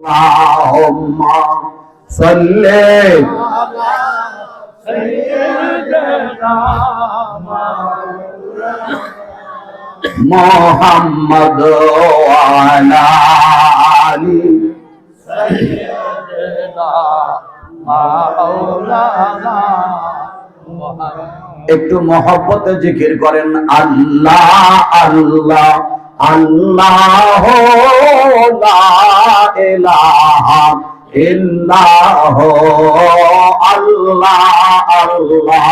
আল্লাহুম্মা সাল্লি মুহাম্মদ ওয়া আলা আলি সাইয়্যিদিনা মাওলানা মুহাম্মদ। একটু মহব্বতে জিকির করেন আল্লাহ আল্লাহ আল্লাহ লা ইলাহা ইল্লাহ আল্লাহ আল্লাহ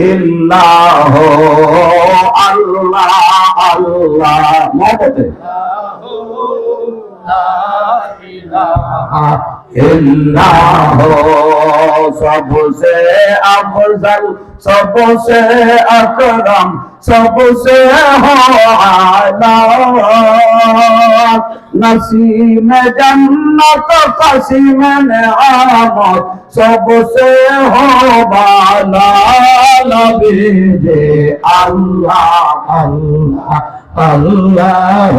ইল্লাহ আল্লাহ আল্লাহ মহব্বতে इल्लाह सबसे अफजल सबसे अकरम सबसे हो आला नसीम जन्नत कसीम नेमत सबसे हो बाला नबी जे अल्लाह अल्लाह अल्लाह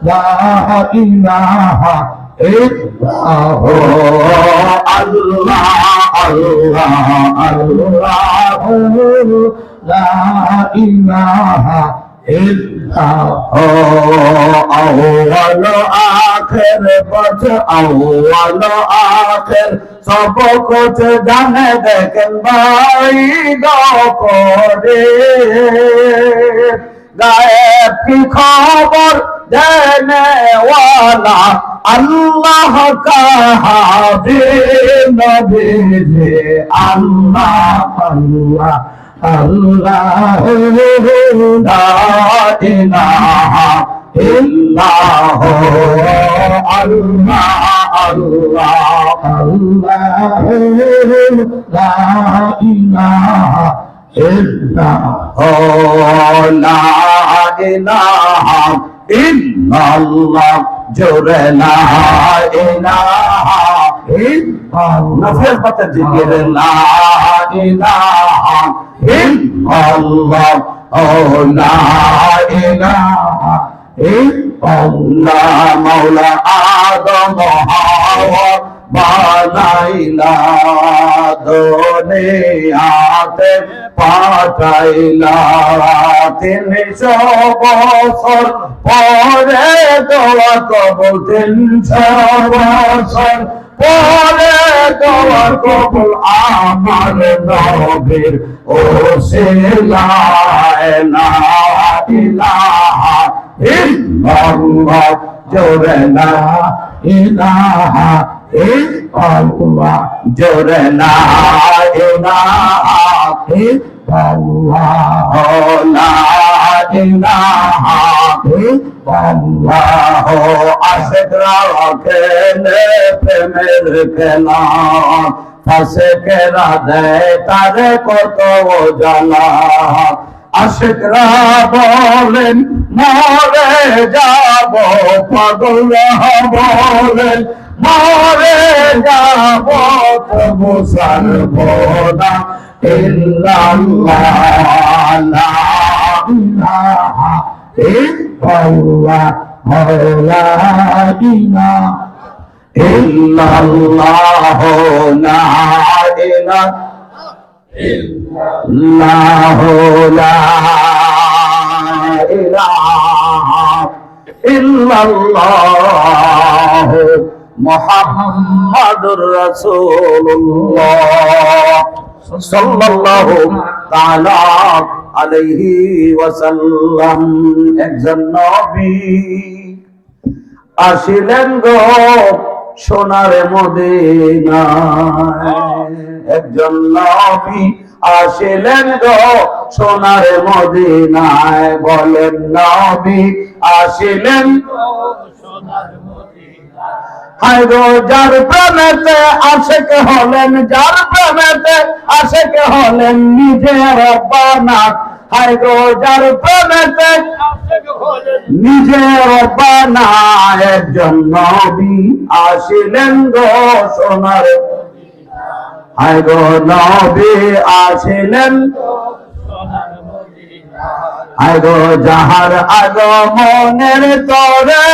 ला इलाहा इल्लाह अल्लाह अल्लाह अल्लाह ला इलाहा इल्लाह अव्वल आखिर बच अव्वल आखिर सब कुछ जाने देखें भाई दो करे गायब की खबर देने वाला अल्लाह का हाबिब नबी जे अल्लाह अल्लाह अल्लाह ला इलाहा इल्लाह अल्लाह अल्लाह अल्लाह ला इलाहा इल्लाह ला इलाहा इल्लल्लाह जोरे ला इलाहा इल्लल्लाह नफस पता जिक्र ला इलाहा इल्लल्लाह ओ ला इलाहा इल्लल्लाह मौला आदम हवा बानाइला दुनियाते पाठाइला 300 বছর পরে দোয়া কবুল 300 বছর পরে দোয়া কবুল আমার নবীর ওসিলায় লা ইলাহা ইল্লাল্লাহ জোরে লা ইলাহা ইল্লাল্লাহ জোরে লা ইলাহা ইল্লাল্লাহ লা ইলাহা ইল্লাল্লাহ আশিকরা খেলে প্রেমের খেলা ফাসিকরা দেয় তারে কত জ্বালা আশিকরা বলেন মরে যাব পাগলরা বলেন মরে যাব তবু ছাড়বো না ইল্লাল্লাহ লা ইলাহা ইল্লাল্লাহ লা ইলাহা ইল্লাল্লাহ লা ইলাহা ইল্লাল্লাহ লা ইলাহা ইল্লাল্লাহ মুহাম্মাদুর রাসূলুল্লাহ সাল্লাল্লাহু তাআলা আলাইহি ওয়াসাল্লাম। একজন নবী আসিলেন গো সোনার মদিনায়, একজন নবী আসিলেন গো সোনার মদিনায়, বলেন নবী আসিলেন গো সোনার মদিনায়। হায় গো যার প্রেমেতে আশিক হলেন, যার প্রেমেতে আশিক হলেন নিজে রব্বানা। হায় গো যার প্রেমেতে আশিক হলেন নিজে রব্বানা, একজন নবী আসিলেন গো সোনার মদিনায়। হায় গো নবী আসিলেন গো সোনার মদিনায়। আগো যাহার আগমনের তরে,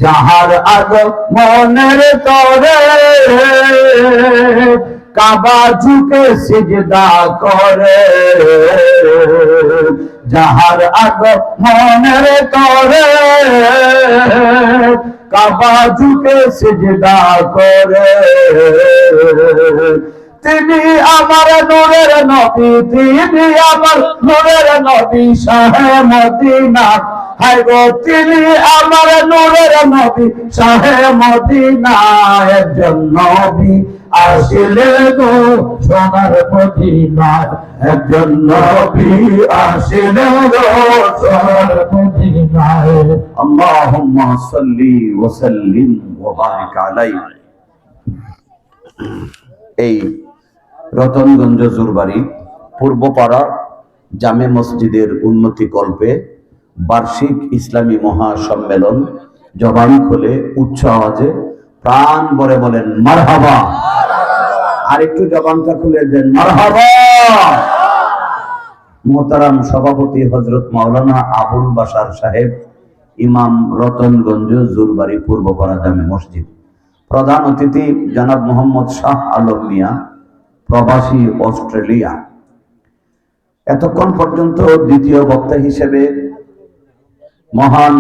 যাহার আগমনের তরে কাবা ঝুঁকে সিজদা করে, যাহার আগমনের তরে কাবা ঝুঁকে সিজদা করে, তিনি আমার নূরের নবী, তিনি আমার নূরের নবী শাহে মদিনা। হায় গো তিনি আমার নূরের নবী শাহে মদিনা। একজন নবী আসিলেন গো সোনার মদিনায়, একজন নবী আসিলেন গো সোনার মদিনায়। আল্লাহুম্মা সাল্লি ওয়া সাল্লিম ওয়া বারিক আলাইহি। এই রতনগঞ্জ জুরবাড়ি পূর্বপাড়া জামে মসজিদের উন্নতি কল্পে বার্ষিক ইসলামী মহাসম্মেলন জবান খুলে উচ্চ আওয়াজে প্রাণ ভরে বলেন মারহাবা। আর একটু জবানটা খুলে দেন মারহাবা। মোহতারাম সভাপতি হযরত মাওলানা আবুল বাশার সাহেব, ইমাম, রতনগঞ্জ জুরবাড়ি পূর্বপাড়া জামে মসজিদ। প্রধান অতিথি জনাব মোহাম্মদ শাহ আলম মিয়া, প্রবাসী অস্ট্রেলিয়া। এতক্ষণ পর্যন্ত দ্বিতীয় বক্তা হিসেবে মহান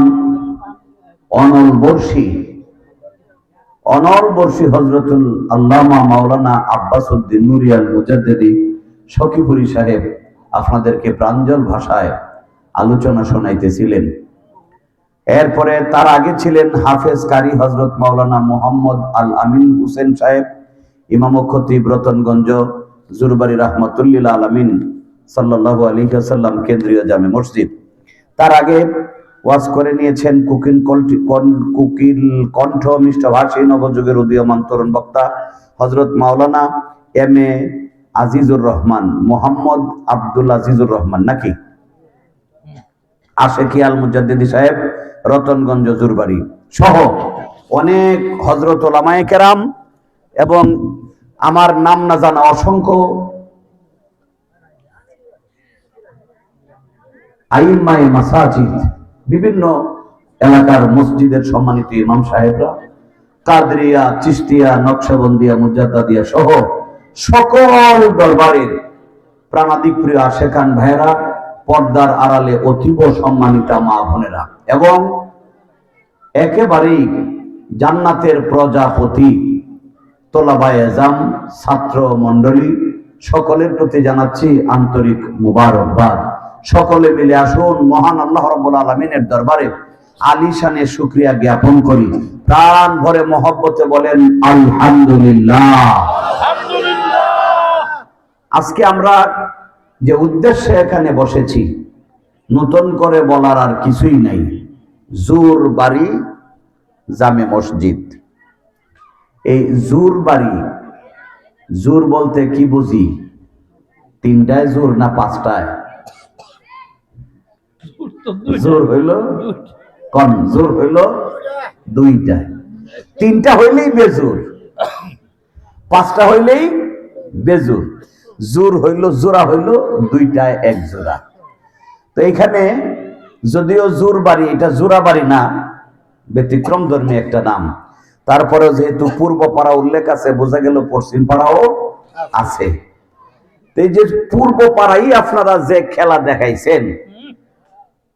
অনলবর্ষী হযরতুল আল্লামা মাওলানা আব্বাস উদ্দিন নুরিয়াল মুজাদ্দিদি সখীপুরী সাহেব আপনাদেরকে প্রাঞ্জল ভাষায় আলোচনা শোনাইতেছিলেন। এরপরে তার আগে ছিলেন হাফেজ কারি হযরত মাওলানা মোহাম্মদ আল আমিন হুসেন সাহেব, ইমাম ও খতিব রতনগঞ্জ জুরবাড়ি রাহমাতুল্লিল আলামিন সাল্লাল্লাহু আলাইহি ওয়াসাল্লাম কেন্দ্রীয় জামে মসজিদ। তার আগে ওয়াজ করে নিয়েছেন কুকিল কণ্ঠ মিষ্টভাষী নবযুগের উদীয়মান তরুণ বক্তা হযরত মাওলানা এম এ আজিজুর রহমান, মোহাম্মদ আব্দুল আজিজুর রহমান নাকি আশেকি আল মুজাদ্দিদি সাহেব, রতনগঞ্জ জুরবাড়ি সহ অনেক হযরত ওলামায়ে কেরাম এবং আমার নাম না জানা অসংখ্য আইম্মায়ে মাসাজিদ, বিভিন্ন এলাকার মসজিদের সম্মানিত ইমাম সাহেবরা, কাদরিয়া, চিশতিয়া, নকশবন্দিয়া, মুজাদ্দাদিয়া সহ সকল দরবারের প্রাণাদিক প্রিয় আশেখান ভাইয়েরা, পর্দার আড়ালে অতীব সম্মানিতা মা বোনেরা এবং একেবারেই জান্নাতের প্রজাপতি তোলাবায়ে জাম ছাত্র মণ্ডলী, সকলের প্রতি জানাচ্ছি আন্তরিক মুবারকবাদ। সকলে মিলে আসুন মহান আল্লাহ রাব্বুল আলামিনের দরবারে আলিশানে শুকরিয়া জ্ঞাপন করি। প্রাণ ভরে মহব্বতে বলেন আলহামদুলিল্লাহ। আজকে আমরা যে উদ্দেশ্যে এখানে বসেছি, নতুন করে বলার আর কিছুই নাই। জুরবাড়ি জামে মসজিদ। এই জুরবাড়ি, জুর বলতে কি বুঝি? তিনটায় জুর না পাঁচটায়? জোর হইল কোন? জোর হইল দুইটা। তিনটা হইলেই বেজুর, পাঁচটা হইলেই বেজুর। জোর হইল, জোড়া হইল দুইটায় এক জোড়া। তো এখানে যদিও জোর বাড়ি, এটা জোড়া বাড়ি না, ব্যতিক্রম ধর্মী একটা নাম। তারপরে যেহেতু পূর্ব পাড়া উল্লেখ আছে, বোঝা গেল পশ্চিম পাড়াও আছে। এই যে পূর্ব পাড়াই আপনারা যে খেলা দেখাইছেন,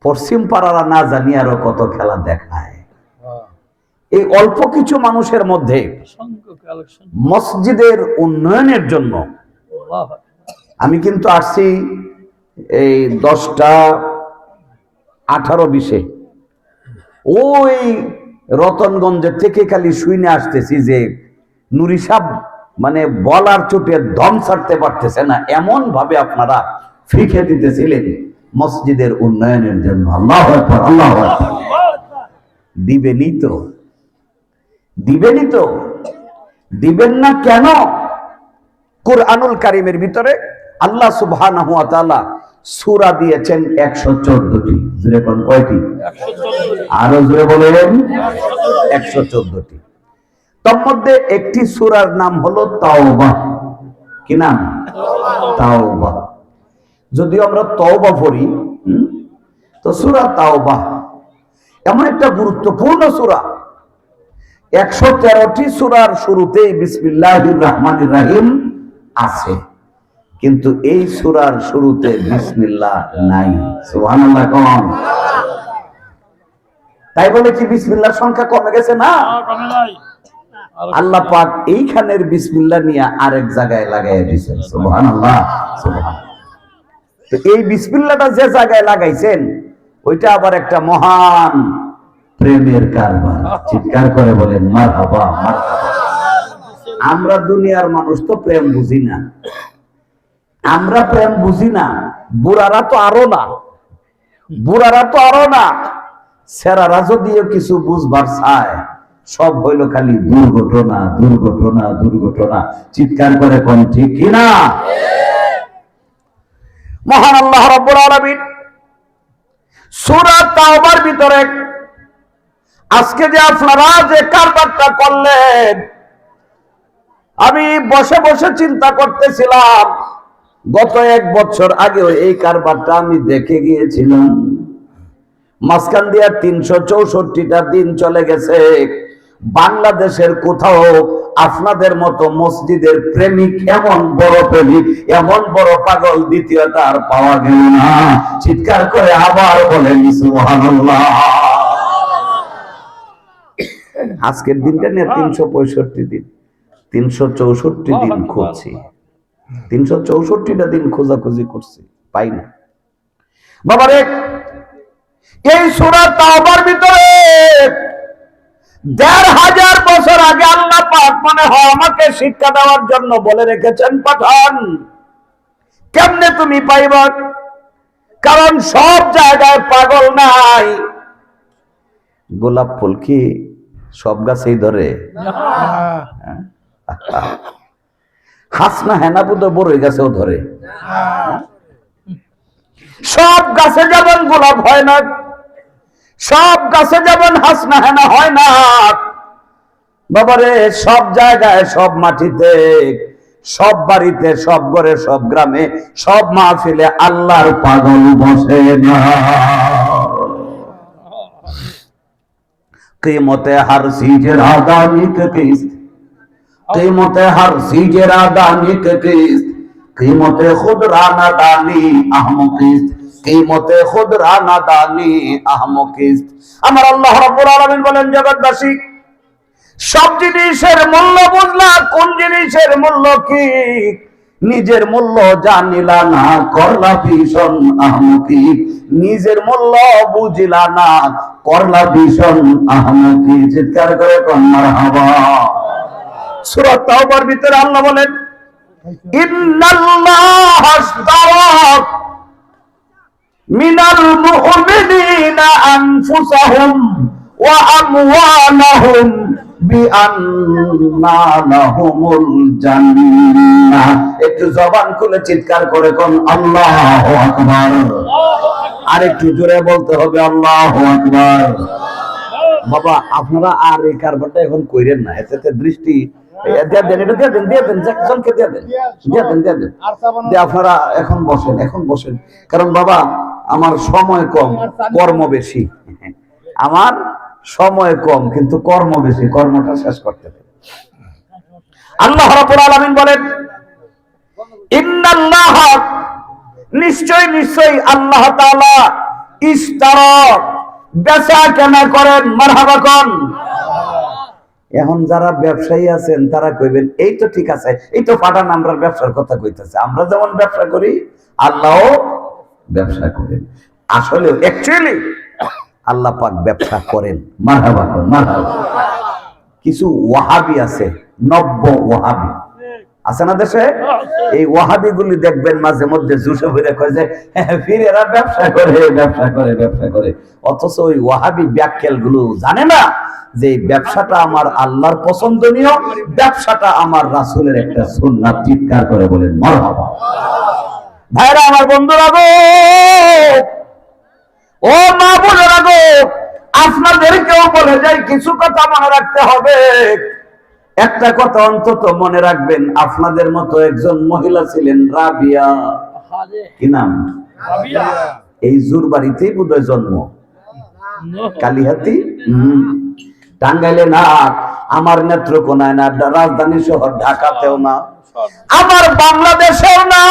পশ্চিম পাড়ারা না জানি আরো কত খেলা দেখায়। এই অল্প কিছু মানুষের মধ্যে মসজিদের উন্নয়নের জন্য আমি কিন্তু আসছি এই 10টা 18-20-এ, ওই রতনগঞ্জের থেকে খালি শুনে আসতেছি যে নুরি সাহেব মানে বলার চোটে দম ছাড়তে পারতেছে না, এমন ভাবে আপনারা ফিকে দিতেছিলেন মসজিদের উন্নয়নের জন্য। আল্লাহু আকবার, আল্লাহু আকবার। দিবেনই তো, দিবেনই তো, দিবেন না কেন? কুরআনুল কারীমের ভিতরে আল্লাহ সুবহানাহু ওয়া তাআলা সূরা দিয়েছেন 114টি। জোরে কোন কয়টি? 114টি। আরো জোরে বলেন 114টি। তার মধ্যে একটি সূরার নাম হলো তাওবা। কি নাম? তাওবা। যদিও আমরা তওবা পড়ি, তো সূরা তাওবা এমন একটা গুরুত্বপূর্ণ সূরা, 113টি সূরার শুরুতেই বিসমিল্লাহির রহমানির রহিম আছে, কিন্তু এই সূরার শুরুতে বিসমিল্লাহ নাই। সুবহানাল্লাহ কোন? তাই বলে কি বিসমিল্লাহর সংখ্যা কমে গেছে? না, কমে নাই। আল্লাহ পাক এইখানের বিসমিল্লাহ নিয়ে আরেক জায়গায় লাগাইয়া দিয়েছেন। সুবহানাল্লাহ, সুবহানাল্লাহ। তো এই বিসমিল্লাহটা যে জায়গায় লাগাইছেন ওইটা আবার একটা মহান প্রেমের কারবার। চিৎকার করে বলেন মারহাবা, মারহাবা। আমরা দুনিয়ার মানুষ তো প্রেম বুঝি না, আমরা প্রেম বুঝি না। বুড়ারা তো আরো না, বুড়ারা তো আরো না। সেরারা যদিও কিছু বুঝবার চায়, সব হইল খালি দুর্ঘটনা, দুর্ঘটনা, দুর্ঘটনা। চিৎকার করে কোন ঠিক কিনা? মহান আল্লাহ রাব্বুল আলামিন সূরা তাওবার ভিতরে আজকে যে আপনারা যে কারবারটা করলেন, আমি বসে বসে চিন্তা করতেছিলাম, গত 1 বছর আগেও এই কারবারটা আমি দেখে গিয়েছিলাম। মাঝখান দিয়া 364টা দিন চলে গেছে। বাংলাদেশের কোথাও আপনাদের মতো মসজিদের প্রেমিক, এমন বড় প্রেমিক, এমন বড় পাগল দ্বিতীয়টা আর পাওয়া গেল না। চিৎকার করে আবার বলেন সুবহানাল্লাহ। আজকের দিনটা নিয়ে 365 দিন, 364 দিন খুঁজছি, 364টা দিন খোঁজাখুঁজি করছি, পাই না। বাবারে, এই সূরা তাওবার ভিতরে 1500 বছর আগে আল্লাহ পাক মনে হয় আমাকে শিক্ষা দেওয়ার জন্য বলে রেখেছেন, পাঠান। কেমনে তুমি পাইবা? কারণ সব জায়গায় পাগল নাই। গোলাপ ফুল কি সব গাছেই ধরে? হাসনা হেনা বুধ বড়ই গাছেও ধরে। সব গাছে যেমন গোলাপ হয় না, সব গাছে যেমন হাসনা হেনা হয় না, বাবারে সব জায়গায়, সব মাটিতে, সব বাড়িতে, সব ঘরে, সব গ্রামে, সব মাহফিলে আল্লাহর পাগল বসে না। कीमते हर चीज रादानी के किस्त, कीमते हर चीज रादानी के किस्त, कीमते खुद राना दानी अहम किस्त, कीमते खुद राना दानी अहम किस्त। আমার আল্লাহ রাব্বুল আলামিন বলেন, জগৎবাসী সব জিনিসের মূল্য বুঝলা, কোন জিনিসের মূল্য কি নিজের মূল্য জানিলা না, করলা ভীষণ আহমকি। নিজের মূল্য বুঝিলা না, করলা ভীষণ আহমকি। চিৎকার করে কোন মারহাবা। সূরা তাওবার ভিতরে আল্লাহ বলেন, ইন্নাল্লাহা আশতারা মিনাল মুমিনিনা আনফুসাহুম ওয়া আমওয়ালাহুম বিআন্না লাহুমুল জান্নাহ। একটু জবান খুলে চিৎকার করে কোন আল্লাহু আকবার। আর একটু জোরে বলতে হবে আল্লাহু আকবার। বাবা, আপনারা আর এই কারবারটা এখন কইরেন না, এতে দৃষ্টি আপনারা এখন বসেন, এখন বসেন। কারণ বাবা, আমার সময় কম, কর্ম বেশি। আমার সময় কম কিন্তু কর্ম বেশি, কর্মটা শেষ করতে হবে। আল্লাহ রাব্বুল আলামিন বলেন, ইন্নাল্লাহ, নিশ্চয় নিশ্চয় আল্লাহ তাআলা ইশতারা, বেচা কেনা করেন। মারহাবা কোন। এখন যারা ব্যবসায়ী আছেন তারা কইবেন, এই তো ঠিক আছে, এই তো ফাটান আমরা ব্যবসার কথা কইতেছে। আমরা যেমন ব্যবসা করি আল্লাহও ব্যবসা করেন। আসলে অ্যাকচুয়ালি আল্লাহ পাক ব্যবসা করেন। মারহাবা কোন, মারহাবা। কিছু ওয়াহাবি আছে, নব্য ওয়াহাবি আছে না দেশে। এই ওয়াহাবি গুলি দেখবেন মাঝে মধ্যে জুসে ভরে কয় যে ফিরেরা ব্যবসা করে, ব্যবসা করে, ব্যবসা করে। অথচ ওই ওয়াহাবি ব্যাককেল গুলো জানে না যে ব্যবসাটা আমার আল্লাহর পছন্দনীয়, ব্যবসাটা আমার রাসূলের একটা সুন্নাত। চিৎকার করে বলেন মারহাবা। ভাইরা আমার, বন্ধুরা গো, ও মা বোনেরা গো, আপনাদেরকেও বলে যাই, কিছু কথা মনে রাখতে হবে। একটা কথা অন্তত মনে রাখবেন, আপনাদের মতো একজন মহিলা ছিলেন রাবিয়া। কি নাম? এই জোর বাড়িতেই বোধহয় জন্ম। কালিহাতি টাঙ্গাইলে না, আমার নেত্রকোনায় না, রাজধানী শহর ঢাকাতেও না, আমার বাংলাদেশেও না,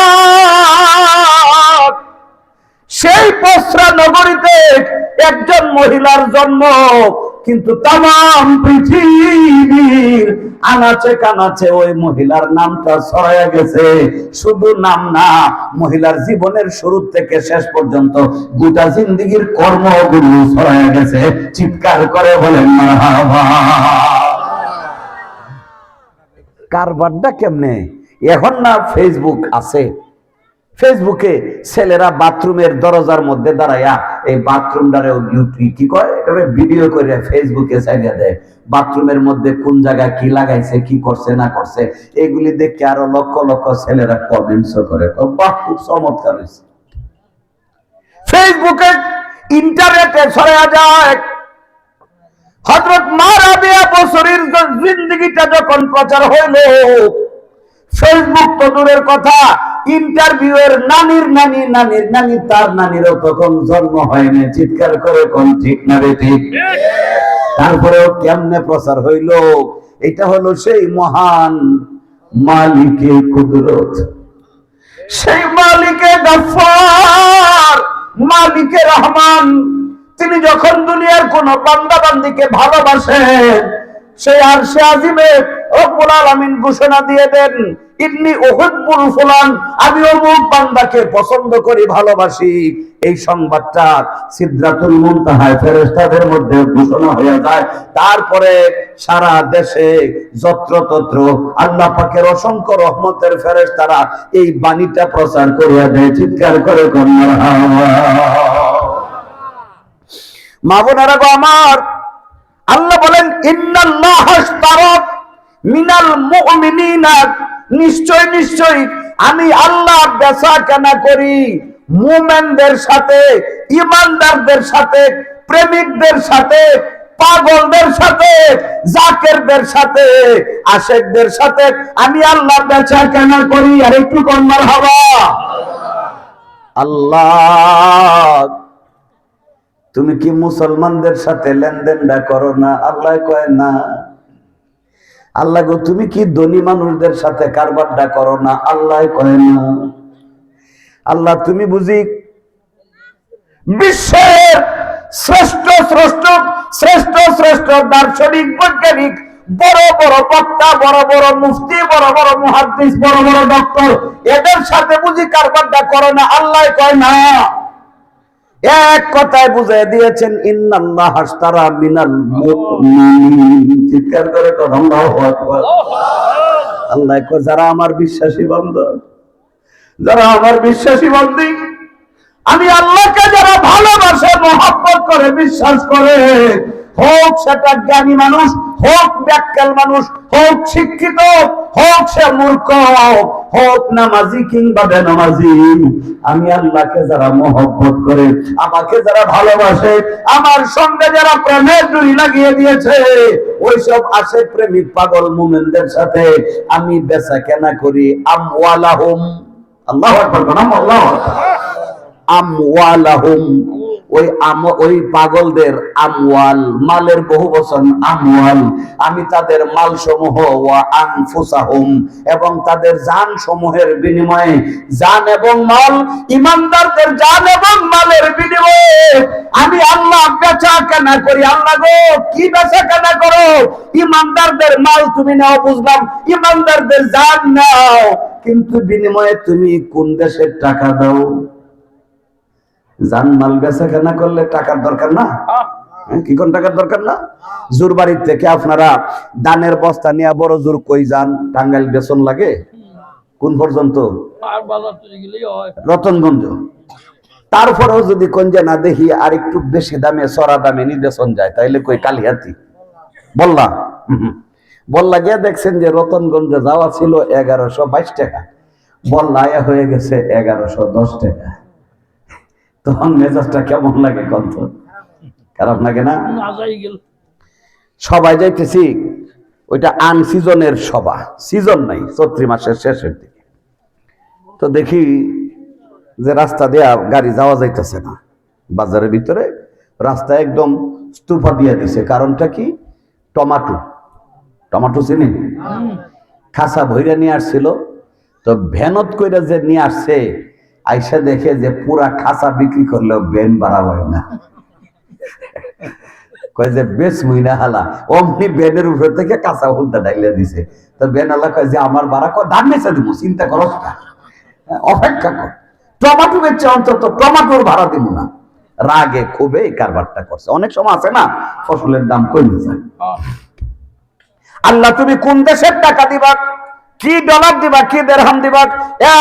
সেই পসরা নগরীতে একজন মহিলার জন্ম। কিন্তু তাম পৃথিবীর আনাচে কানাচে ওই মহিলার নামটা ছড়াইয়া গেছে। শুধু নাম না, মহিলার জীবনের শুরু থেকে শেষ পর্যন্ত গোটা জিন্দেগীর কর্মগুলো ছড়াইয়া গেছে। চিৎকার করে বলেন মারহাবা। কারবারটা কেমনে? এখন না ফেসবুক আছে, ফেসবুকে ছেলেরা বাথরুমের দরজার মধ্যে দাঁড়াইয়া এই বাথরুমটারে কি কয়, এটা ভিডিও করে ফেসবুকে ছাড়িয়ে দেয়। বাথরুমের মধ্যে কোন জায়গায় কি লাগাইছে, কি করছে না করছে, এগুলি দেখে আরো লক্ষ লক্ষ ছেলেরা কমেন্টস করে, বাহ খুব চমৎকার হয়েছে। ফেসবুকে ইন্টারনেটে ছড়াইয়া যায়। হযরত মা রাবিয়া বসরীর জিন্দেগিটা যখন প্রচার হইল, ফেসবুক তো দূরের কথা, ইন্টারভিউ এর নানির নানি, নানির নানি, তার নানিরও তখন জন্ম হয়নি। চিৎকার করে কোন ঠিক না ঠিক? তারপরেও কেমনে প্রচার হইল? এটা হলো সেই মহান মালিকে কুদরত, সেই মালিকে গফফার, মালিকে রহমান। তিনি যখন দুনিয়ার কোন বান্দা বান্দিকে ভালোবাসেন, সেই আরশে আজিমে রব্বুল আলামিন ঘোষণা দিয়ে দেন, ইন্নী উহিব্বুল ফুলান, আমি অমুক বান্দাকে পছন্দ করি, ভালোবাসি। এই সংবাদটা সিদরাতুল মুনতাহায় ফেরেশতাদের মধ্যে ঘোষণা হয়ে যায়। তারপরে সারা দেশে যত্রতত্র আল্লাহ পাকের অসংখ্য রহমতের ফেরেশতারা এই বাণীটা প্রচার করিয়া দেয়। চিৎকার করে মারহাবা। মা বোনেরা গো আমার, আল্লাহ বলেন ইন্নাল্লাহ আশতারা মিনাল মুমিনিনা, নিশ্চয় নিশ্চয় আমি আল্লাহ বেচা কেনা করি মুমিনদের সাথে, ঈমানদারদের সাথে, প্রেমিকদের সাথে, পাগলদের সাথে, জাকেরদের সাথে, আশিকদের সাথে আমি আল্লাহ বেচা কেনা করি। আর একটু কোন মারহাবা। আল্লাহ তুমি কি মুসলমানদের সাথে লেনদেনটা করো না? আল্লাহ কয় না। আল্লাহ গো তুমি কি ধনী মানুষদের সাথে কারবারটা করো না? আল্লাহ কয় না। আল্লাহ তুমি বুঝি বিশ্বের শ্রেষ্ঠ শ্রেষ্ঠ শ্রেষ্ঠ শ্রেষ্ঠ দার্শনিক, বৈজ্ঞানিক, বড় বড় বক্তা, বড় বড় মুফতি, বড় বড় মুহাদ্দিস, বড় বড় ডক্টর, এদের সাথে বুঝি কারবারটা করো না? আল্লাহ কয় না। এক কথায় বুঝাই দিয়েছেন ইন্নাল্লাহ আশতারা মিনাল মুমিনিন। চিৎকার করে আল্লাহু আকবার। আল্লাহ কয় যারা আমার বিশ্বাসী বান্দা, যারা আমার বিশ্বাসী বান্দী, আমি আল্লাহকে যারা ভালোবাসে, মহব্বত করে, বিশ্বাস করে, হোক সেটা জ্ঞানী মানুষ, হোক ব্যাককেল মানুষ, হোক শিক্ষিত, হোক সে মূর্খ, হোক নামাজি কিংবা বেনামাজি, আমি আল্লাহকে যারা মহব্বত করে, আমাকে যারা ভালোবাসে, আমার সঙ্গে যারা প্রেমের ডুরি লাগিয়ে দিয়েছে, ওইসব আশেক প্রেমিক পাগল মুমিনদের সাথে আমি বেচা কেনা করি। আমওয়ালাহুম, আল্লাহু আকবার, আল্লাহু আকবার। আমওয়ালাহুম, ওই পাগলদের আমওয়াল, মালের বহু বচন আমওয়াল, আমি তাদের মাল সমূহ, ওয়া আনফুসাহুম, এবং তাদের জান সমূহের বিনিময়ে, জান এবং মাল, ইমানদারদের জান এবং মালের বিনিময়ে আমি আল্লাহ বেচা কেনা করি। আল্লাহ গো কি বেচা কেনা করো? ইমানদারদের মাল তুমি নাও বুঝলাম, ইমানদারদের জান নাও, কিন্তু বিনিময়ে তুমি কোন দেশের টাকা দাও? জানমাল বেচা কেনা করলে টাকার দরকার না? কি কোন টাকার দরকার না? জোর বাড়ির থেকে আপনারা দানের বস্তা নিয়ে বড় জোর কই যান? টাঙ্গাইল বেতন লাগে কোন পর্যন্ত? রতনগঞ্জ। তারপরেও যদি কোনজে না দেখি আর একটু বেশি দামে, চড়া দামে নির্দেশন যায়, তাইলে কই কালিহাতি বললা। বললা গিয়ে দেখছেন যে রতনগঞ্জে যাওয়া ছিল 1122 টাকা, বললা হয়ে গেছে 1110 টাকা। তখন মেজাজটা কেমন লাগে? কত খারাপ লাগে না? সবাই যাইতেছি, ওইটা আনসিজনের সভা, সিজন নাই, চৈত্র মাসের শেষের দিকে। তো দেখি যে রাস্তা দিয়ে গাড়ি যাওয়া যাইতেছে না, বাজারের ভিতরে রাস্তা একদম স্তূপা দিয়ে দিছে। কারণটা কি? টমাটো। টমাটো চিনি? খাসা ভইরা নিয়ে আসছিল, তো ভ্যানত কইরা যে নিয়ে আসছে, আইসা দেখে যে পুরা খাসা বিক্রি করলেও ভ্যান ভাড়া হয় না। কয় যে বেশ মহিনা হালা, অমনি ব্যানের উপর থেকে কাঁচা হুলটা ডাইলে দিছে। তো ব্যানওয়ালা কয় যে আমার ভাড়া কয়, দাম বেচা দিব, চিন্তা করো না, অপেক্ষা কর, টমাটো বেচছে অন্তত টমাটোর ভাড়া দিব না। রাগে ক্ষোভে এই কারবারটা করছে। অনেক সময় আছে না, ফসলের দাম কমে যায়। আল্লাহ তুমি কোন দেশের টাকা দিবা, কি ডলার দিবা, কি দিরহাম দিবা,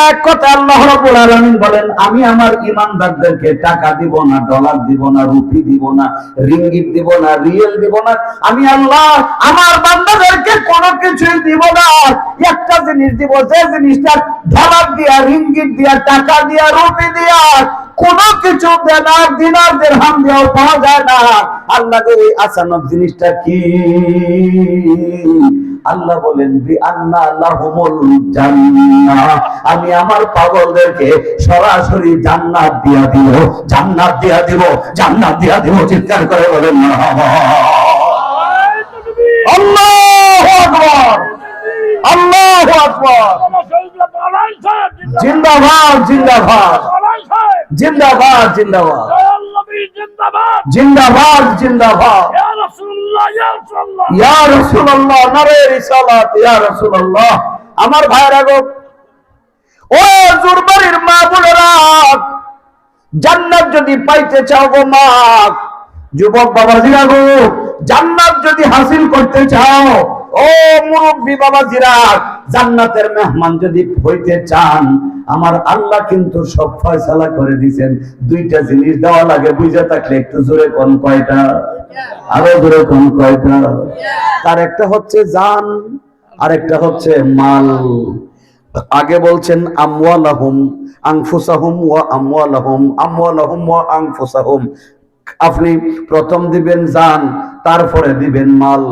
এক কথা আল্লাহ রাব্বুল আলামিন বলেন, আমি আমার ঈমানদারদেরকে টাকা দিব না, ডলার দিব না, রুপি দিব না, রিঙ্গিত দিব না, রিয়েল দিব না। আমি আল্লাহ আমার বান্দাদেরকে কোনো কিছুই দিব না। একটা জিনিস দিব, যে জিনিসটা ডলার দিয়া, রিঙ্গিত দিয়া, টাকা দিয়া, রুপি দিয়া, কোনো কিছু দেনার দিনার দিরহাম দিয়েও পাওয়া যায় না। আল্লাহ ওই আচানক জিনিসটা কি? আল্লাহ বলেন বি আন্না লাহুমুল জান্নাহ, আমি আমার পাগলদেরকে সরাসরি জান্নাত দিয়া দিব, জান্নাত দিয়া দিব, জান্নাত দিয়া দিব। চিৎকার করে বলেন মারহাবা। আল্লাহু আকবার, আল্লাহু আকবার। জিন্দাবাদ, জিন্দাবাদ, জিন্দাবাদ, জিন্দাবাদ, জিন্দাবাদ, জিন্দাবাদ। ইয়া রাসূলুল্লাহ, নারে রিসালাত, ইয়া রাসূলুল্লাহ। আমার ভাইরা গো, ও জুরবাড়ির মা বোনেরা, জান্নাত যদি পাইতে চাও গো মা, যুবক বাবাজিরা গো, জান্নাত যদি হাসিল করতে চাও, ও মুরব্বী বাবাজিরা, জান্নাতের মেহমান যদি হইতে চান, আমার আল্লাহ কিন্তু সব ফয়সালা করে দিয়েছেন। দুইটা জিনিস দেওয়া লাগে, বুঝে থাকলে একটু জোরে কোন কয়টা? আরো জোরে কোন কয়টা? তার একটা হচ্ছে জান, আর একটা হচ্ছে মাল। আগে বলছেন আমওয়ালাহুম আনফুসাহুম ওয়া আমওয়ালাহুম, আমওয়ালাহুম ওয়া আনফুসাহুম। আপনি প্রথম দিবেন জান, তারপরে দিবেন মাল।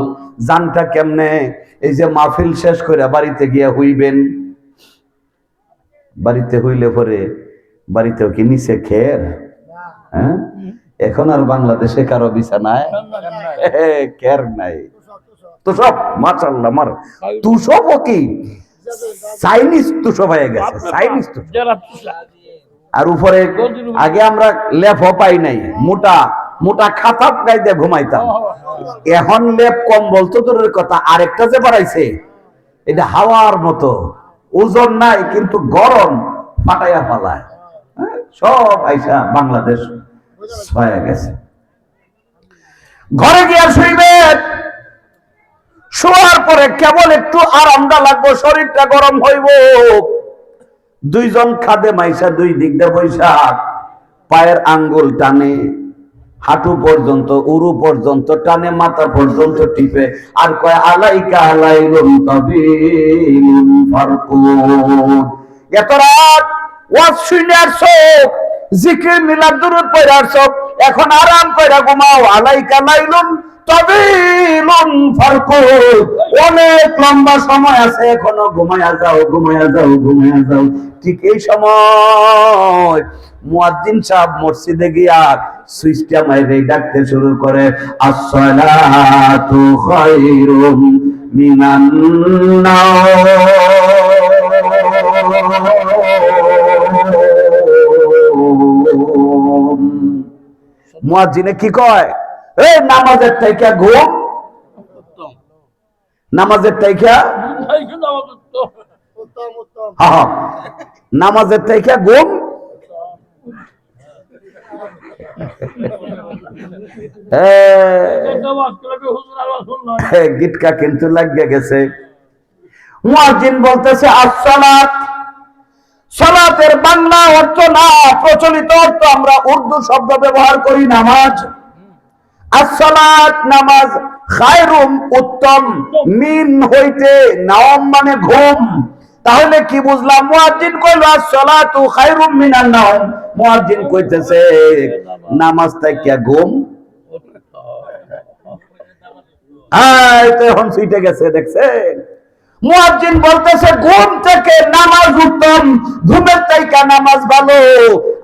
জানটা কেমনে? এই যে মাহফিল শেষ করে বাড়িতে গিয়া হইবেন, বাড়িতে হইলে পরে বাড়িতেও কি নিচে খের? হ্যাঁ, এখন আর বাংলাদেশে কারো বিছানায় খের নাই, তো সব মাশাআল্লাহ মার তুষব কি চাইনিজ তুষব হয়ে গেছে, চাইনিজ তুষব। আর উপরে আগে আমরা লেপ পাই নাই, মোটা মোটা খাতাপ গাইতে ঘুমাইতাম। এখন লেপ কম্বল তো দূরের কথা, আরেকটা যে বাড়াইছে, এটা হাওয়ার মতো, ওজন নাই কিন্তু গরম, ফাটাইয়া ফালায়। সব আইসা বাংলাদেশ হয়ে গেছে। ঘরে গিয়া শুইবেন, শোয়ার পরে কেবল একটু আরামটা লাগবো, শরীরটা গরম হইব। দুইজন খাদে মাইসা দুই দিক দিয়ে বৈশা পায়ের আঙ্গুল টানে, হাঁটু পর্যন্ত, উরু পর্যন্ত টানে, মাথা পর্যন্ত টিপে, আর কয় আলাইকা আলাইলুম তাবিলুন ফারকুদ। এত রাত ওয়াজ শুনে আসছো, জিকির মিলাদ দুরূদ পড়ে আসছো, এখন আরাম কইরা ঘুমাও। আলাইকা লাইলুন তাবিলুন ফারকুদ, অনেক লম্বা সময় আছে, এখনো ঘুমায়া যাও, ঘুমায়া যাও, ঘুমায়া যাও। ঠিক এই সময় মুয়াজ্জিন সাহেব মসজিদে গিয়া সুইচটা মাইরে ডাকতে শুরু করে, আসসালাতু খায়রুম মিনান নাওম। মুয়াজ্জিনে কি কয়? এই নামাজের টাইকা ঘুম, নামাজের টাইকা, হ্যাঁ নামাজের টাইকা ঘুম। গিটকা কিন্তু লাগিয়ে গেছে। মুয়াজ্জিন বলতেছে আসসালাত, সালাতের বাংলা অর্থ না, প্রচলিত অর্থ আমরা উর্দু শব্দ ব্যবহার করি নামাজ। আসসালাত নামাজ, খায়রুম উত্তম, মিন হইতে, নাওম মানে ঘুম। তাহলে কি বুঝলাম? মুয়াজ্জিন কইলো আসসালাতু খায়রুম মিনান নাওম, মুয়াজ্জিন কইতেছে নামাজ থেকে ঘুম। এই তো এখন ছুটে গেছে, দেখছেন? মুয়াজ্জিন বলতেছে ঘুম থেকে নামাজ উত্তম, ঘুমের থেকে নামাজ ভালো।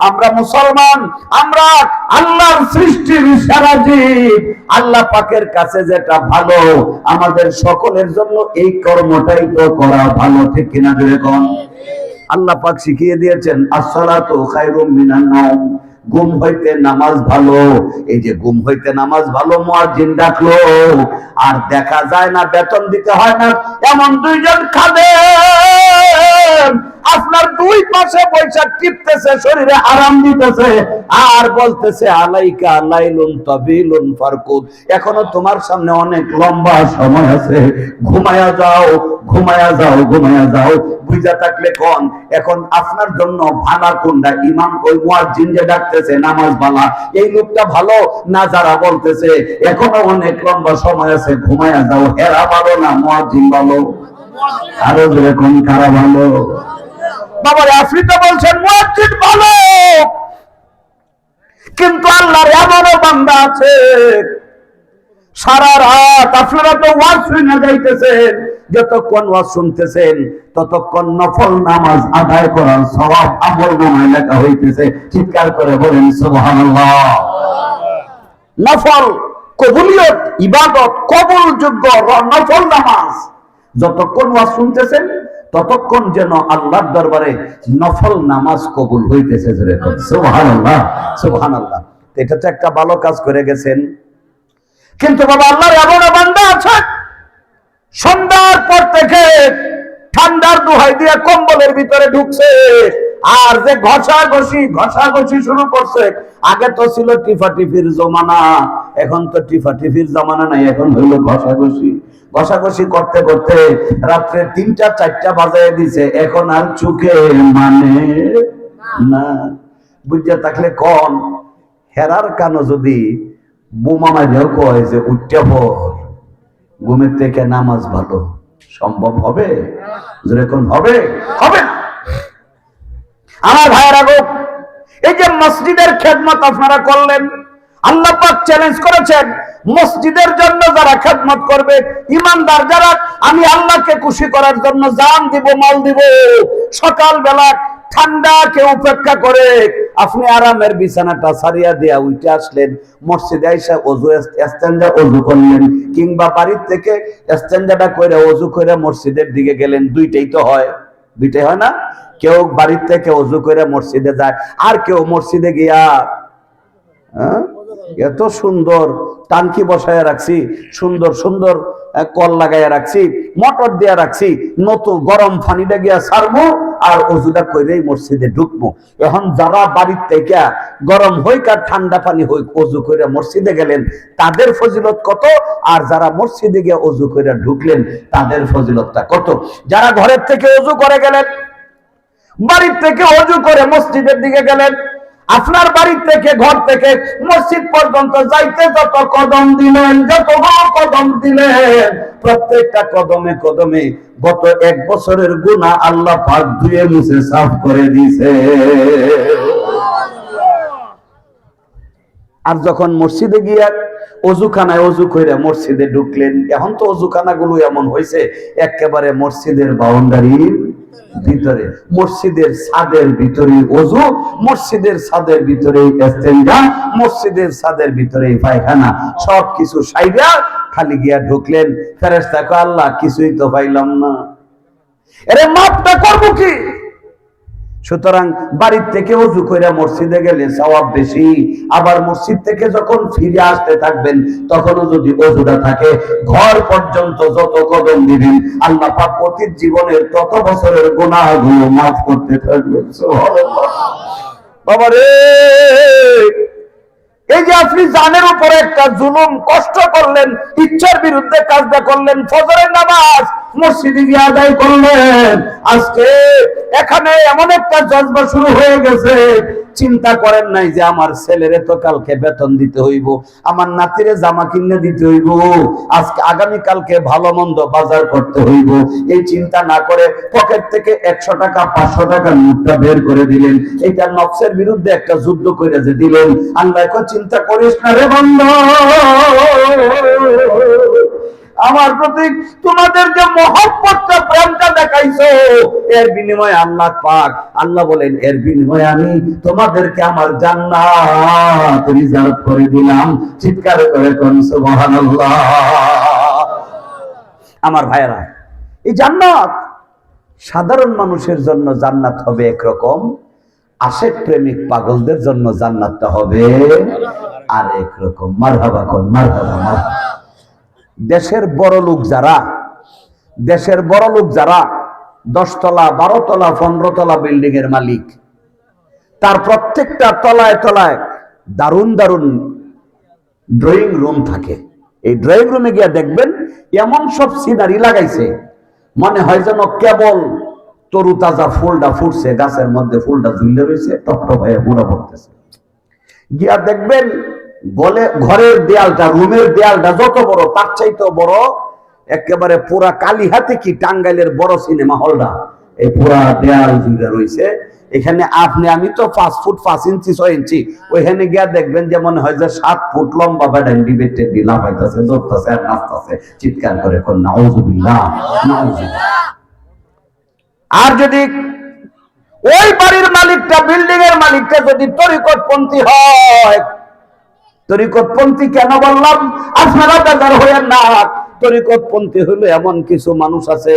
আমরা মুসলমান, আমরা আল্লাহর সৃষ্টির সারা জীব, আল্লাহ পাকের কাছে যেটা ভালো আমাদের সকলের জন্য এই কর্মটাই তো করা ভালো, ঠিক কিনা জোরে কোন? আল্লাহ পাক শিখিয়ে দিয়েছেন আসসালাতু খায়রুম মিনান নাওম, ঘুম হইতে নামাজ ভালো। এই যে ঘুম হইতে নামাজ ভালো মুয়াজ্জিন ডাকলো, আর দেখা যায় না বেতন দিতে হয় না এমন দুইজন খাদেম আপনার দুই পাশে পয়সা টিপতেছে, শরীরে আরাম দিতেছে, আর বলতেছে আলাইকা লাইলুন তাবিলুন ফারকুদ, এখনো তোমার সামনে অনেক লম্বা সময় আছে, ঘুমায়া যাও ঘুমায়া যাও ঘুমায়া যাও। বুঝা থাকলে কোন এখন আপনার জন্য ভালো কোনটা? ইমাম ওই মুয়াজ্জিন যে ডাকতেছে নামাজ বালা, এই লোকটা ভালো না যারা বলতেছে এখনো অনেক লম্বা সময় আছে ঘুমায়া যাও, এরা ভালো না মুয়াজ্জিন ভালো? আরো যেরকম কারা ভালো? বাবার আপনি তো বলছেন মুয়াজ্জিন ভালো, কিন্তু আল্লাহর এমনও বান্দা আছে সারা রাত আপনারা তো ওয়াজ শুনে যাইতেছেন, যতক্ষণ ওয়াজ শুনতেছেন ততক্ষণ নফল নামাজ আদায় করার সওয়াব আমলনামায় লেখা হইতেছে। চিৎকার করে বলেন সুবহানাল্লাহ। নফল কবুলিয়ত, ইবাদত কবুলযোগ্য নফল নামাজ, যতক্ষণ ওয়াজ শুনতেছেন ততক্ষণ যেন আল্লাহর দরবারে নফল নামাজ কবুল হইতেছে। সুবহানাল্লাহ সুবহানাল্লাহ। এটা তো একটা ভালো কাজ করে গেছেন। কিন্তু বাবা আল্লাহর এমন বান্দা আছে সন্ধ্যার পর থেকে ঠান্ডার দোহাই দিয়ে কম্বলের ভিতরে ঢুকছে, আর যে ঘষাঘষি শুরু করছে। আগে তো ছিল টিফাটিফির জমানা, এখন তো টিফাটিফির জমানা নাই, এখন হইলো ঘষাঘষি করতে করতে রাত্রে 3টা 4টা বাজায় দিছে, এখন আর চোখে মানে না। বুঝতে থাকলে কোন হেরার কানো যদি বোমা মাঝেও কয় যে উঠতে পর ঘুমের থেকে নামাজ ভালো, সম্ভব হবে? যেরকম হবে হবে না। আমার ভাইয়েরা গো, এই যে মসজিদের খেদমত আপনারা করলেন, আল্লাহ পাক চ্যালেঞ্জ করেছেন মসজিদের জন্য যারা খেদমত করবে, ইমানদার যারা, আমি আল্লাহকে খুশি করার জন্য জান দিব মাল দিব, সকালবেলা ঠান্ডাকে উপেক্ষা করে আপনি আরামের বিছানাটা সারিয়া দিয়া উঠে আসলেন, মসজিদে আইসা ওযু করলেন, কিংবা বাড়ির থেকে ইস্তেঞ্জাটা করে ওযু করে মসজিদের দিকে গেলেন। দুইটাই তো হয়, দুইটাই হয় না? কেউ বাড়ির থেকে ওযু করে মসজিদে যায়, আর কেউ মসজিদে গিয়া এত সুন্দর টাঙ্কি বসায় রাখছি, সুন্দর সুন্দর কল লাগাইয়া রাখছি, মোটর দিয়া রাখছি, নতুন গরম পানিটা গিয়া ছাড়বো আর ওযুটা কইরেই মসজিদে ঢুকবো। এখন যারা বাড়ির থেকে গরম হইক আর ঠান্ডা পানি হইক ওযু করে মসজিদে গেলেন তাদের ফজিলত কত, আর যারা মসজিদে গিয়ে ওযু করে ঢুকলেন তাদের ফজিলতটা কত? যারা ঘরের থেকে ওযু করে গেলেন, বাড়ির থেকে ওযু করে মসজিদের দিকে গেলেন, আপনার বাড়ি থেকে ঘর থেকে মসজিদ পর্যন্ত যাইতে যত কদম দিলেন, যত কদম দিলেন, প্রত্যেকটা কদমে কদমে গত 1 বছরের গুনাহ আল্লাহ পাক ধুয়ে মুছে সাফ করে দিয়েছে। আর যখন মসজিদে গিয়া ওযুখানায় ওযু করে মসজিদে ঢুকলেন, এখন তো ওযুখানাগুলো এমন হয়েছে একেবারে মসজিদের বাউন্ডারির ভিতরে, মসজিদের ছাদের ভিতরে ওযু, মসজিদের ছাদের ভিতরে ইস্তেঞ্জা, মসজিদের ছাদের ভিতরে পায়খানা, সবকিছু সাইরা খালি গিয়া ঢুকলেন। ফেরেশতা কয় আল্লাহ কিছুই তো পাইলাম না, এরে মাপটা করবো কি? সুতরাং বাড়ির থেকে ওযু কইরা মসজিদে গেলে সওয়াব বেশি, আবার মসজিদ থেকে যখন ফিরে আসতে থাকবেন তখনও যদি ওযুটা থাকে, ঘর পর্যন্ত যত কদম দিবেন আল্লাহ পাক প্রতি জীবনের তত বছরের গুনাহগুলো মাফ করতে থাকবেন। সুবহানাল্লাহ। বাবা রে, এই যে আপনি জানের উপরে একটা জুলুম কষ্ট করলেন, ইচ্ছার বিরুদ্ধে কাজটা করলেন, ফজরের নামাজ মসজিদে গিয়ে আদায় করলেন, আজকে এখানে এমন একটা জজবা শুরু হয়ে গেছে, চিন্তা করেন নাই যে আমার ছেলেরে তো কালকে বেতন দিতে হইব, আমার নাতিরে জামা কিনে দিতে হইব, আজকে আগামী কালকে ভালো মন্দ বাজার করতে হইব, এই চিন্তা না করে পকেট থেকে 100 টাকা 500 টাকার নোটটা বের করে দিলেন, এটা নফসের বিরুদ্ধে একটা যুদ্ধ করে যে দিলেন। আল্লাহ কো চিন্তা করিস না রে বান্দা, আমার প্রতি তোমাদের যে মহব্বতটা প্রেমটা দেখাইছো, এর বিনিময়ে আল্লাহ পাক আল্লাহ বলেন এর বিনিময়ে আমি তোমাদেরকে আমার জান্নাত রিজার্ভ করে দিলাম। চিৎকার করে কোন সুবহানাল্লাহ। আমার ভাইরা, এই জান্নাত সাধারণ মানুষের জন্য জান্নাত হবে একরকম, আশেক প্রেমিক পাগলদের জন্য জান্নাতটা হবে আরেক রকম। মারহাবা কোন মারহাবা মারহাবা। দেশের বড় লোক যারা 10 তলা 12 তলা 15 তলা বিল্ডিং এর মালিক, তার প্রত্যেকটা তলায় তলায় দারুণ দারুণ ড্রয়িং রুম থাকে। এই ড্রয়িং রুমে গিয়ে দেখবেন এমন সব সিনারি লাগাইছে, মনে হয় যেন কেবল তরু তাজা ফুলটা ফুটছে, গাছের মধ্যে ফুলটা ঝুলে রয়েছে, টপটপ হয়ে বুড়া পড়তেছে। গিয়া দেখবেন বলে ঘরের দেয়ালটা, রুমের দেয়ালটা যত বড় তার চাইতে বড় একেবারে পুরা কালীহাতে কি টাঙ্গাইলের বড় সিনেমা হলটা, এই পুরা দেয়াল জুড়ে রয়েছে। এখানে আমি তো 5 ফুট 5 ইঞ্চি 6 ইঞ্চি, ওইখানে গিয়া দেখবেন যে মনে হয় যে 7 ফুট লম্বা বেডান্ডি বেটে দিলা পাইতেছে, দৌড়তেছে আর নাচতেছে, চিৎকার করে কোন নাউজুবিল্লাহ নাউজুবিল্লাহ। আর যদি ওই বাড়ির মালিকটা, বিল্ডিং এর মালিকটা যদি তরিকতপন্থী হয়, তরিকতপন্থী কেন বললাম আপনারা বেজার হইয়েন না, তরিকতপন্থী হলো এমন কিছু মানুষ আছে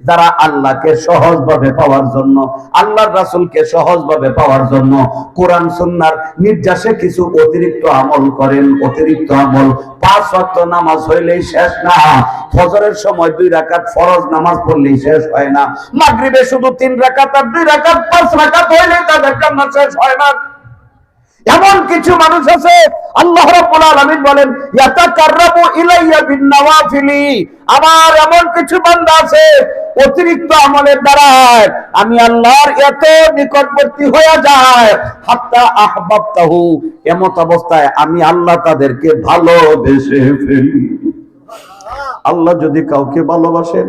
যারা আল্লাহকে সহজভাবে পাওয়ার জন্য, আল্লাহর রাসূলকে সহজভাবে পাওয়ার জন্য কোরআন সুন্নাহর নির্দেশে কিছু অতিরিক্ত আমল করেন। অতিরিক্ত আমল 5 ওয়াক্ত নামাজ হইলেই শেষ না, ফজরের সময় 2 রাকাত ফরজ নামাজ পড়লেই শেষ হয় না, মাগরিবে শুধু 3 রাকাত আর 2 রাকাত 5 রাকাত হইলেই তাদের জান্নাত শেষ হয় না। এমন কিছু মানুষ আছে আল্লাহ রাব্বুল আলামিন বলেন ইয়াতাকাররাবু ইলাইয়া বিন-নওয়াফিলি, আমার এমন কিছু বান্দা আছে অতিরিক্ত আমলের দ্বারা আমি আল্লাহর এত নিকটবর্তী হয়ে যায়, হাত্তা আহবাবতাহু, এমত অবস্থায় আমি আল্লাহ তাদেরকে ভালোবেসে ফেলি। আল্লাহ যদি কাউকে ভালোবাসেন,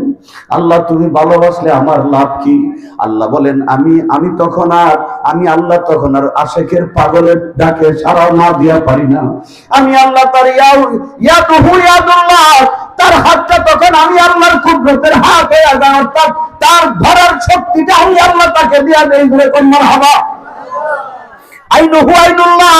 আল্লাহ তুমি ভালোবাসলে আমার লাভ কি? আল্লাহ বলেন আমি তখন আল্লাহ তখন আর আশেকের পাগলের ডাকে সাড়া না দিয়া পারি না। আমি আল্লাহ তার ইয়াদুল্লাহ, তার হাতটা তখন আমি আল্লাহর কুদরতের হাত হয়ে যায়, অর্থাৎ তার ধরার শক্তিটা আমি আল্লাহ তাকে দিয়া দেই। মারহাবা। আইনুহু আইনুল্লাহ,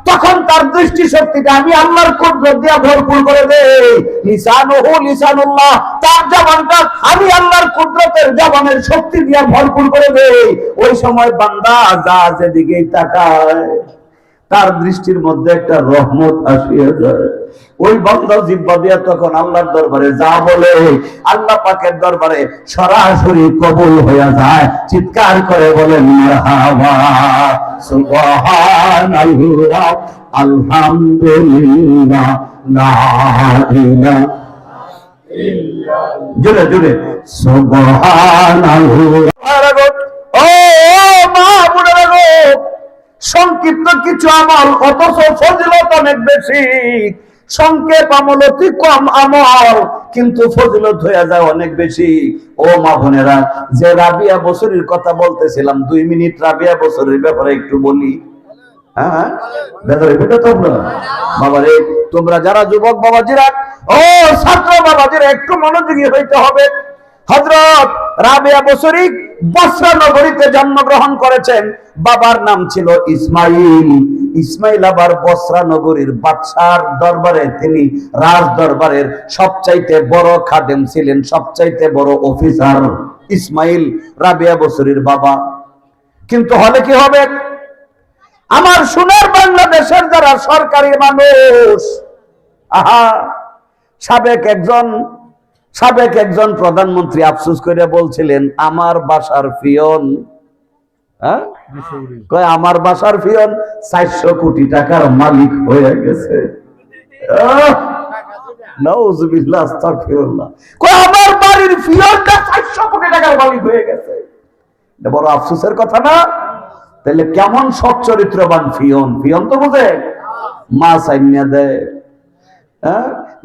তখন তার দৃষ্টি শক্তিটা আমি আল্লাহর কুদরত দিয়া ভরপুর করে দেই। লিসানুহু লিসানুল্লাহ, তার জবানটা আমি আল্লাহর কুদরতের জবানের শক্তি দিয়া ভরপুর করে দেই। ওই সময় বান্দা যা যেদিকেই তাকায় তার দৃষ্টির মধ্যে একটা রহমত আসিয়া যায়। ওই বান্দা জিহ্বা দিয়া তখন আল্লাহর দরবারে যা বলে আল্লাহ পাকের দরবারে সরাসরি কবুল হয়ে যায়। চিৎকার করে বলেন মারহাবা, সুবহানাল্লাহ, আলহামদুলিল্লাহ, লা ইলাহা ইল্লাল্লাহ। জোরে জোরে সুবহানাল্লাহ। ও মা বুড়া গো, সংক্ষিপ্ত কিছু আমল অথচ ফজিলত অনেক বেশি, সংক্ষেপ আমল অতি কম আমল কিন্তু ফজিলত হয়ে যায় অনেক বেশি। ও মা বোনেরা, যে রাবিয়া বসরির কথা বলতেছিলাম, 2 মিনিট রাবিয়া বসরির ব্যাপারে একটু বলি। হ্যাঁ বাবারে, তোমরা যারা যুবক বাবাজিরা, ও ছাত্র বাবাজিরা, একটু মনোযোগী হইতে হবে। হযরত রাবিয়া বসরি বসরা নগরীতে জন্মগ্রহণ করেছেন। বাবার নাম ছিল ইসমাইল। ইসমাইল আবার বসরা নগরীর বাদশার দরবারে, তিনি রাজ দরবারের সবচাইতে বড় খাদেম ছিলেন, সবচাইতে বড় অফিসার ইসমাইল রাবিয়া বসরির বাবা। কিন্তু হলে কি হবে, আমার সোনার বাংলাদেশের যারা সরকারি মানুষ, সাবেক একজন প্রধানমন্ত্রী আফসোস করে বলছিলেন, আমার বাসার পিয়ন, আমার বাসার পিয়ন 400 কোটি টাকার মালিক হয়ে গেছে। নাউজুবিল্লাহ, আস্তাগফিরুল্লাহ। আমার বাড়ির পিয়নটা 400 কোটি টাকার মালিক হয়ে গেছে। এটা বড় আফসোসের কথা না? তাহলে কেমন সৎ চরিত্রবান পিয়ন? পিয়ন তো বুঝে, মাছ আইনা দেয়,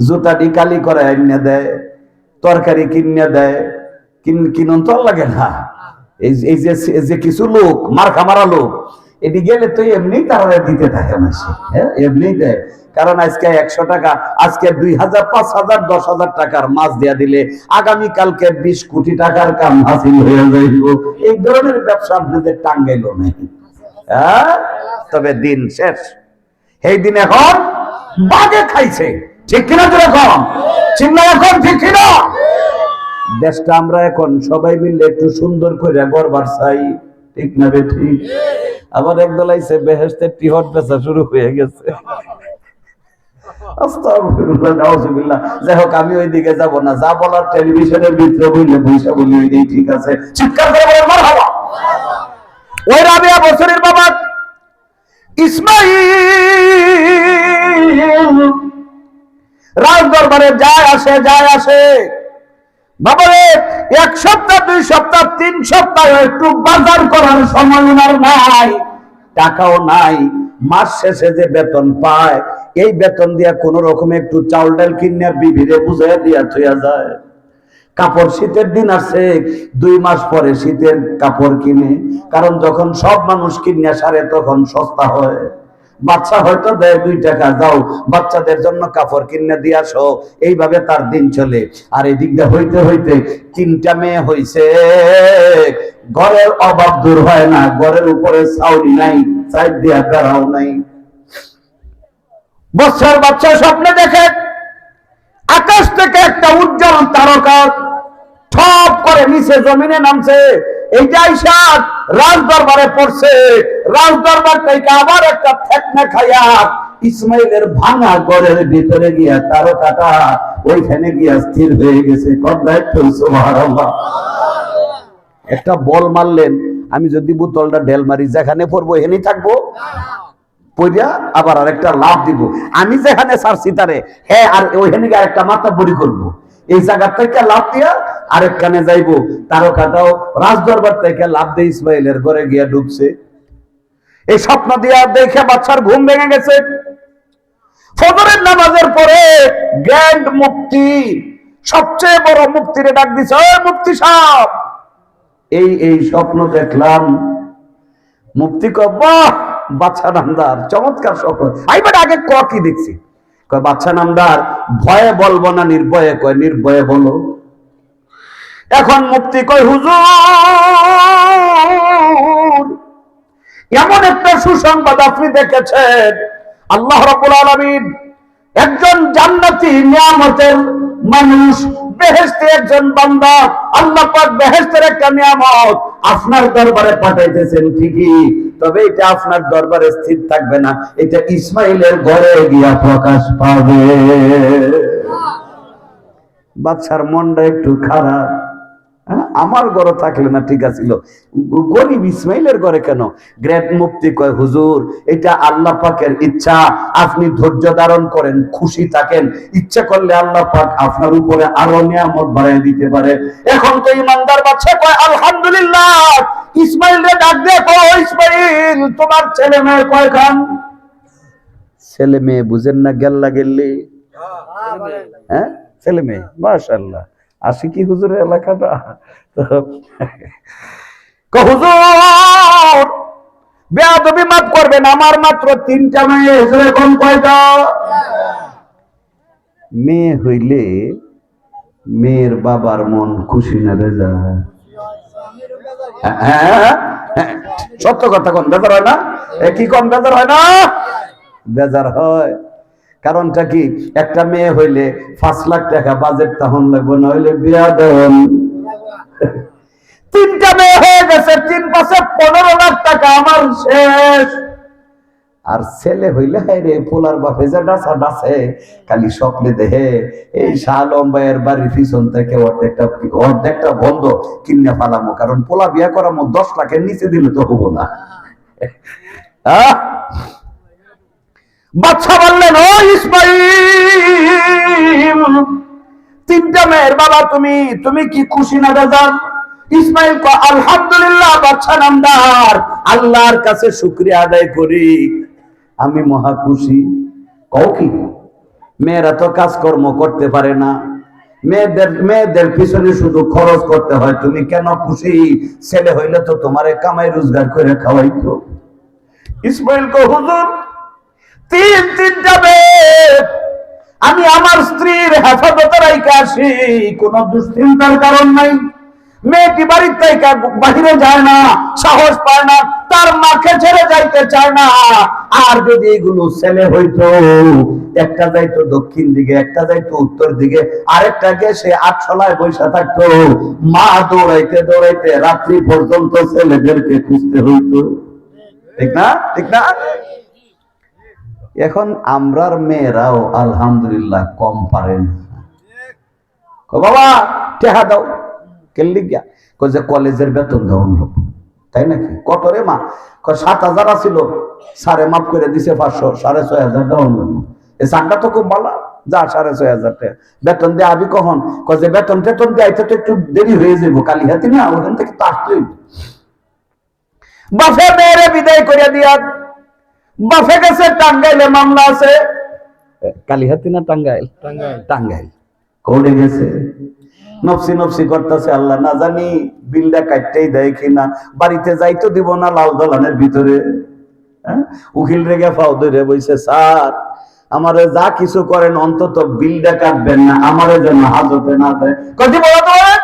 জুতা ডিকালি করে আইনা দেয়, তরকারি কিনে দেয়, কিনুন তো লাগে না। এই যে কিছু লোক, মার্কা মারা লোক, এটি গেলে তো এমনি তারা দিতে থাকে মাসে, হ্যাঁ এমনি দেয়। কারণ আজকে 100 টাকা, আজকে 2000, 5000, 10,000 টাকার মাছ দিয়া দিলে আগামী কালকে 20 কোটি টাকার কাম হাসিল হয়ে যাইব। এই ধরনের ব্যবসা আপনাদের টাঙ্গাইল নেই, হ্যাঁ? তবে দিন শেষ, এই দিন এখন বাগে খাইছে, ঠিক কিনা? যেরকম চিন্তা এখন ঠিক কিনা? দেশটা আমরা এখন সবাই মিলে একটু সুন্দর করে গড়বার চাই, ঠিক না বে ঠিক? আবার একদল আইছে বেহেশতের টিহট বেচা শুরু হয়ে গেছে। যাই হোক, আমি ওই দিকে যাবো না, যা বলার টেলিভিশনের ভিতরে বললে পয়সা বলি ওই ঠিক আছে। চিৎকার করে বলেন মারহাবা। ওই রাবিয়া বছরের বাবা ইসমাইল রাজ দরবারে যায় আসে বাবারে। 1 সপ্তাহ, 2 সপ্তাহ, 3 সপ্তাহ একটু বাজার করার সময় ওনার নাই, টাকাও নাই। মাস শেষে যে বেতন পায়, এই বেতন দিয়া কোন রকমে একটু চাউল ডাল কিনে বিবিরে বুঝাইয়া দিয়া থইয়া যায়। কাপড়, শীতের দিন আসছে, 2 মাস পরে শীতের কাপড় কিনে, কারণ যখন সব মানুষ কিনে সারে তখন সস্তা হয়। বাচ্চা হয়তো দেয় 2 টাকা, যাও বাচ্চাদের জন্য কাপড় কিনে দিয়ে আসো। এইভাবে তার দিন চলে। আর এই দিকটা হইতে হইতে 3টা মেয়ে হইছে, ঘরের অভাব দূর হয় না, ঘরের উপরে ছাউনি নাই, সাইড দিয়া বেড়াও নাই। বছর বাচ্চা স্বপ্নে দেখে আকাশ থেকে একটা উজ্জ্বল তারকা ঠপ করে নিচে জমিনে নামছে। এইটাই সাত রাজ দরবারে পড়ছে। রাজ দরবার থেকে আবার একটা ফেকনা খাইয়া ইসমাইলের ভাঙা ঘরের ভিতরে গিয়া তারকাটা ওইখানে গিয়া স্থির হয়ে গেছে। সুবহানাল্লাহ। একটা বল মারলেন, আমি যদি বোতলটা ঢেল মারি যেখানে পড়বো এখানেই থাকবো, পইরা আবার আরেকটা লাভ দিব। আমি যেখানে ছাড়ছি তারে, হ্যাঁ, আর ওইখানে গিয়ে আরেকটা মাথা বড়ি করবো। এই জায়গা থেকে লাভ দিয়া আরেকখানে যাইবো। তারকাটাও রাজ দরবার থেকে লাভ দিয়ে ইসমাইলের ঘরে গিয়া ঢুকছে। এই স্বপ্ন দিয়া দেখে বাচ্চার ঘুম ভেঙে গেছে। ফজরের নামাজের পরে গ্র্যান্ড মুফতি, সবচেয়ে বড় মুফতিরে ডাক দিছে, ওই মুফতি সাহেব, এই স্বপ্ন দেখলাম। মুফতি কয়, বাহ বাচ্চা নামদার, চমৎকার স্বপ্ন। আইবার আগে ক কি দেখছি? কয় বাচ্চা নামদার, ভয়ে বলবো না নির্ভয়ে? কয় নির্ভয়ে বলো। এখন মুফতি কয়, হুজুর এমন একটা সুসংবাদ আপনি দেখেছেন, আল্লাহ রাব্বুল আলামিন একজন জান্নাতি নিয়ামতের মানুষ, বেহেশতে একজন বান্দা, আল্লাহ পাক বেহেশতের একটা নিয়ামত আপনার দরবারে পাঠাইতেছেন ঠিকই, তবে এটা আপনার দরবারে স্থির থাকবে না, এটা ইসমাইলের ঘরে গিয়া প্রকাশ পাবে। বাচ্চার মনটা একটু খারাপ। আমার ঘরে থাকলে না ঠিক আছিল, গরিব ইসমাইলের ঘরে কেন? গ্রেট মুফতি কয়, হুজুর এটা আল্লাহ পাকের ইচ্ছা, আপনি ধৈর্য ধারণ করেন, খুশি থাকেন, ইচ্ছা করলে আল্লাহ পাক আপনার উপরে আরো নিয়ামত বাড়াই দিতে পারে। এখন তো ইমানদার বাচ্চা কয় আলহামদুলিল্লাহ। ইসমাইল রে ডাক দিয়ে কয়, ইসমাইল তোমার ছেলে মেয়ে কয়খান? ছেলে মেয়ে বুঝেন না, গেল্লা গেল্লি, হ্যাঁ ছেলে মেয়ে, মাশাআল্লাহ। আসি কি হুজুরের এলাকাটা? হুজুর বেয়াদবি মাফ করবেন, আমার মাত্র 3টা মেয়ে। এখন কয়টা? মেয়ে হইলে মেয়ের বাবার মন খুশি না বেজা? সত্য কথা কোন বেজার হয় না? কি কোন বেজার হয় না? বেজার হয়। কারণটা কি? একটা মেয়ে হইলে 5 লাখ টাকা বাজেট তখন লাগবে, না হইলে বিয়া দেন। 3টা মেয়ে হয়ে গেছে, 3 পাশে 15 লাখ টাকা আমার শেষ। আর ছেলে হইলে রে পোলার বাপে যে ডাসা ডাসে, খালি স্বপ্নে দেহে এই শাহ আলম ভাইয়ের বাড়ির পিছন থেকে অর্ধেকটা বন্ধ কিনে ফালামো, কারণ পোলা বিয়া করামো 10 লাখের নিচে দিলে তো হবো না। বাচ্চা বললেন, ও ইসমাইল 3টা মেয়ের বাবা তুমি কি খুশি না বেজার? ইসমাইল কয়, আলহামদুলিল্লাহ বাচ্চা নামদার, আল্লাহর কাছে শুকরিয়া আদায় করি, আমি মহা খুশি। কও কি? মেয়েরা তো কাজকর্ম করতে পারে না, মেয়েদের পিছনে শুধু খরচ করতে হয়, তুমি কেন খুশি? ছেলে হইলে তো তোমারে কামাই রোজগার করে খাওয়াইতো। ইসমাইল কো হুজুর, তিনটা বেদ আমি আমার স্ত্রীর হেফাজতে রাইখা আসি, কোন দুশ্চিন্তার কারণ নাই। মেয়েটি বাড়ির থেকে বাহিরে যায় না, সাহস পায় না, তার মাকে ছেড়ে যাইতে চায় না। আর যদি এগুলো ছেলে হইতো, একটা যাইতো দক্ষিণ দিকে, একটা যাইতো উত্তর দিকে, আরেকটা গেছে আটশলায় বৈশা থাকতো। মা দৌড়াইতে দৌড়াইতে রাত্রি পর্যন্ত ছেলেদেরকে খুঁজতে হইতো। ঠিক না? ঠিক না? এখন আমরার মেয়েরাও আলহামদুলিল্লাহ কম পারেন। বাবা টেহা দাও, কেল্লি গিয়া যে কলেজের বেতন দেওয়া লোক, তাই নাকি? কত রে মা? 7,000 ছিল, সারে মাফ করে দিছে 500, 6,500 দেওয়া লোক। এই চাকটা তো খুব ভালো, যা 6,500 টাকা বেতন দিয়ে আবি কখন? যে বেতন টেতন দিয়ে তো একটু দেরি হয়ে যাবো, কালি হাতি না, ওখান থেকে তো আসতেই। বাফে মেয়েরে বিদায় করে দিয়া বাফে গেছে টাঙ্গাইলে, মামলা আছে। কালিহাতি না টাঙ্গাইল? টাঙ্গাইল কোর্টে গেছে, নফসি নফসি করতেছে, আল্লাহ না জানি বিলটা কাটতেই দেয় কিনা, বাড়িতে যাইতো দিব না লাল দলানের ভিতরে। উকিল রেগে ফাও ধরে বইছে, স্যার আমারে যা কিছু করেন অন্তত বিলটা কাটবেন না, আমারে যেন হাজতে না দেয়। কদি বলো তোমার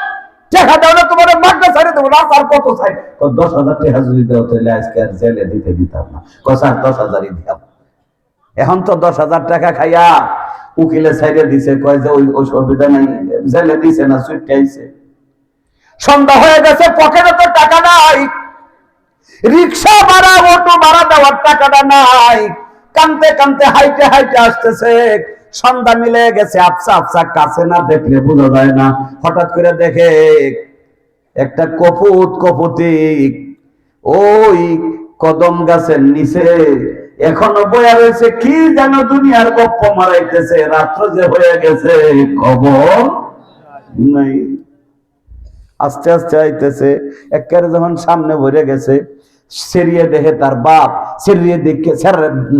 টাকা দাও না, তোমার মাঠটা ছাড়ে দেবো না। স্যার কত চাই? 10,000 টাকা যদি দেওয়া তাহলে আজকে আর জেলে দিতাম না। স্যার 10,000ই দিতাম। এখন তো 10,000 টাকা খাইয়া উকিলে ছাইড়ে দিছে, কয় যে ওই সুবিধা নাই, জেলে দিছে না, ছুটে আইছে। সন্ধ্যা হয়ে গেছে, পকেটে তো টাকা নাই, রিক্সা ভাড়া অটো ভাড়া দেওয়ার টাকাটা নাই। কানতে কানতে হাইটে হাইটে আসতেছে, সন্ধ্যা মিলে গেছে, আফসা আফসা, কাছে না দেখলে বোঝা যায় না। হঠাৎ করে দেখে একটা কপুতি ওই কদম গাছের নিচে এখনো বয়া রয়েছে, কি যেন দুনিয়ার গপ্প মারাইতেছে। রাত্র যে হয়ে গেছে, খবর নাই। আস্তে আস্তে আইতেছে, একেবারে যখন সামনে ভরে গেছে, সেরিয়ে দেখে তার বাপ, সেরিয়ে দেখে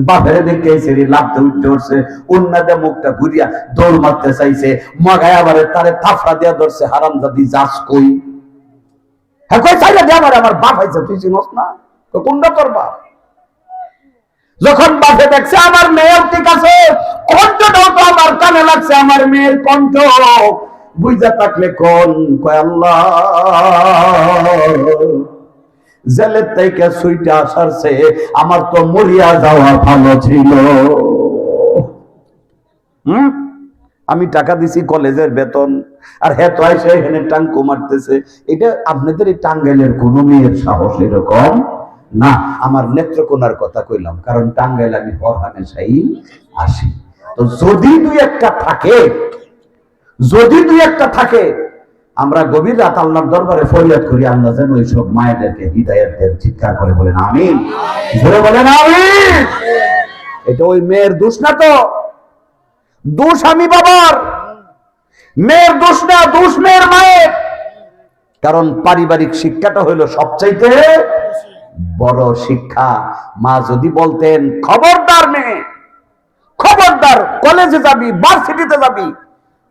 বাপের দেখে সেরিয়ে লাভতে উঠতে উঠছে, উন্নাদে মুখটা ঘুরিয়া দৌড় মারতে চাইছে। মাগায় আবার তারে থাফড়া দিয়া ধরছে, হারামজাদি যাস কই? হ্যাঁ কই চাইলে দে, আমার বাপ হয়েছে, তুই চিনস না? কোনটা তোর বাপ? যখন বাপে দেখছে আমার মেয়েও ঠিক আছে, কণ্ঠটাও তো আমার কানে লাগছে, আমার মেয়ের কণ্ঠ বুঝা থাকলে কোন, কয় আল্লাহ, জেলের থেকে সুইটা আসার চেয়ে আমার তো মরিয়া যাওয়া ভালো ছিল। আমি টাকা দিছি কলেজের বেতন, আর হ্যাঁ তো এসে এখানে টাঙ্কু মারতেছে। এটা আপনাদের এই টাঙ্গাইলের কোন মেয়ের সাহস এরকম না। আমার নেত্রকোনার কথা কইলাম, কারণ টাঙ্গাইল আমি হরহামেশাই আসি। তো যদি দুই একটা থাকে, আমরা গভীর রাত আল্লাহর দরবারে ফরিয়াদ করি, আল্লাহ যেন ওইসব মায়েদেরকে হিদায়াত দেন। চিৎকার করে বলেন আমিন, জোরে বলেন আমিন। এটা ওই মেয়ের দোষ না, তো দোষ আমি বাবার, মেয়ের দোষ না, দোষ মেয়ের মায়ের। কারণ পারিবারিক শিক্ষাটা হইল সবচাইতে বড় শিক্ষা। মা যদি বলতেন, খবরদার মেয়ে, খবরদার, কলেজে যাবি, ভার্সিটিতে যাবি,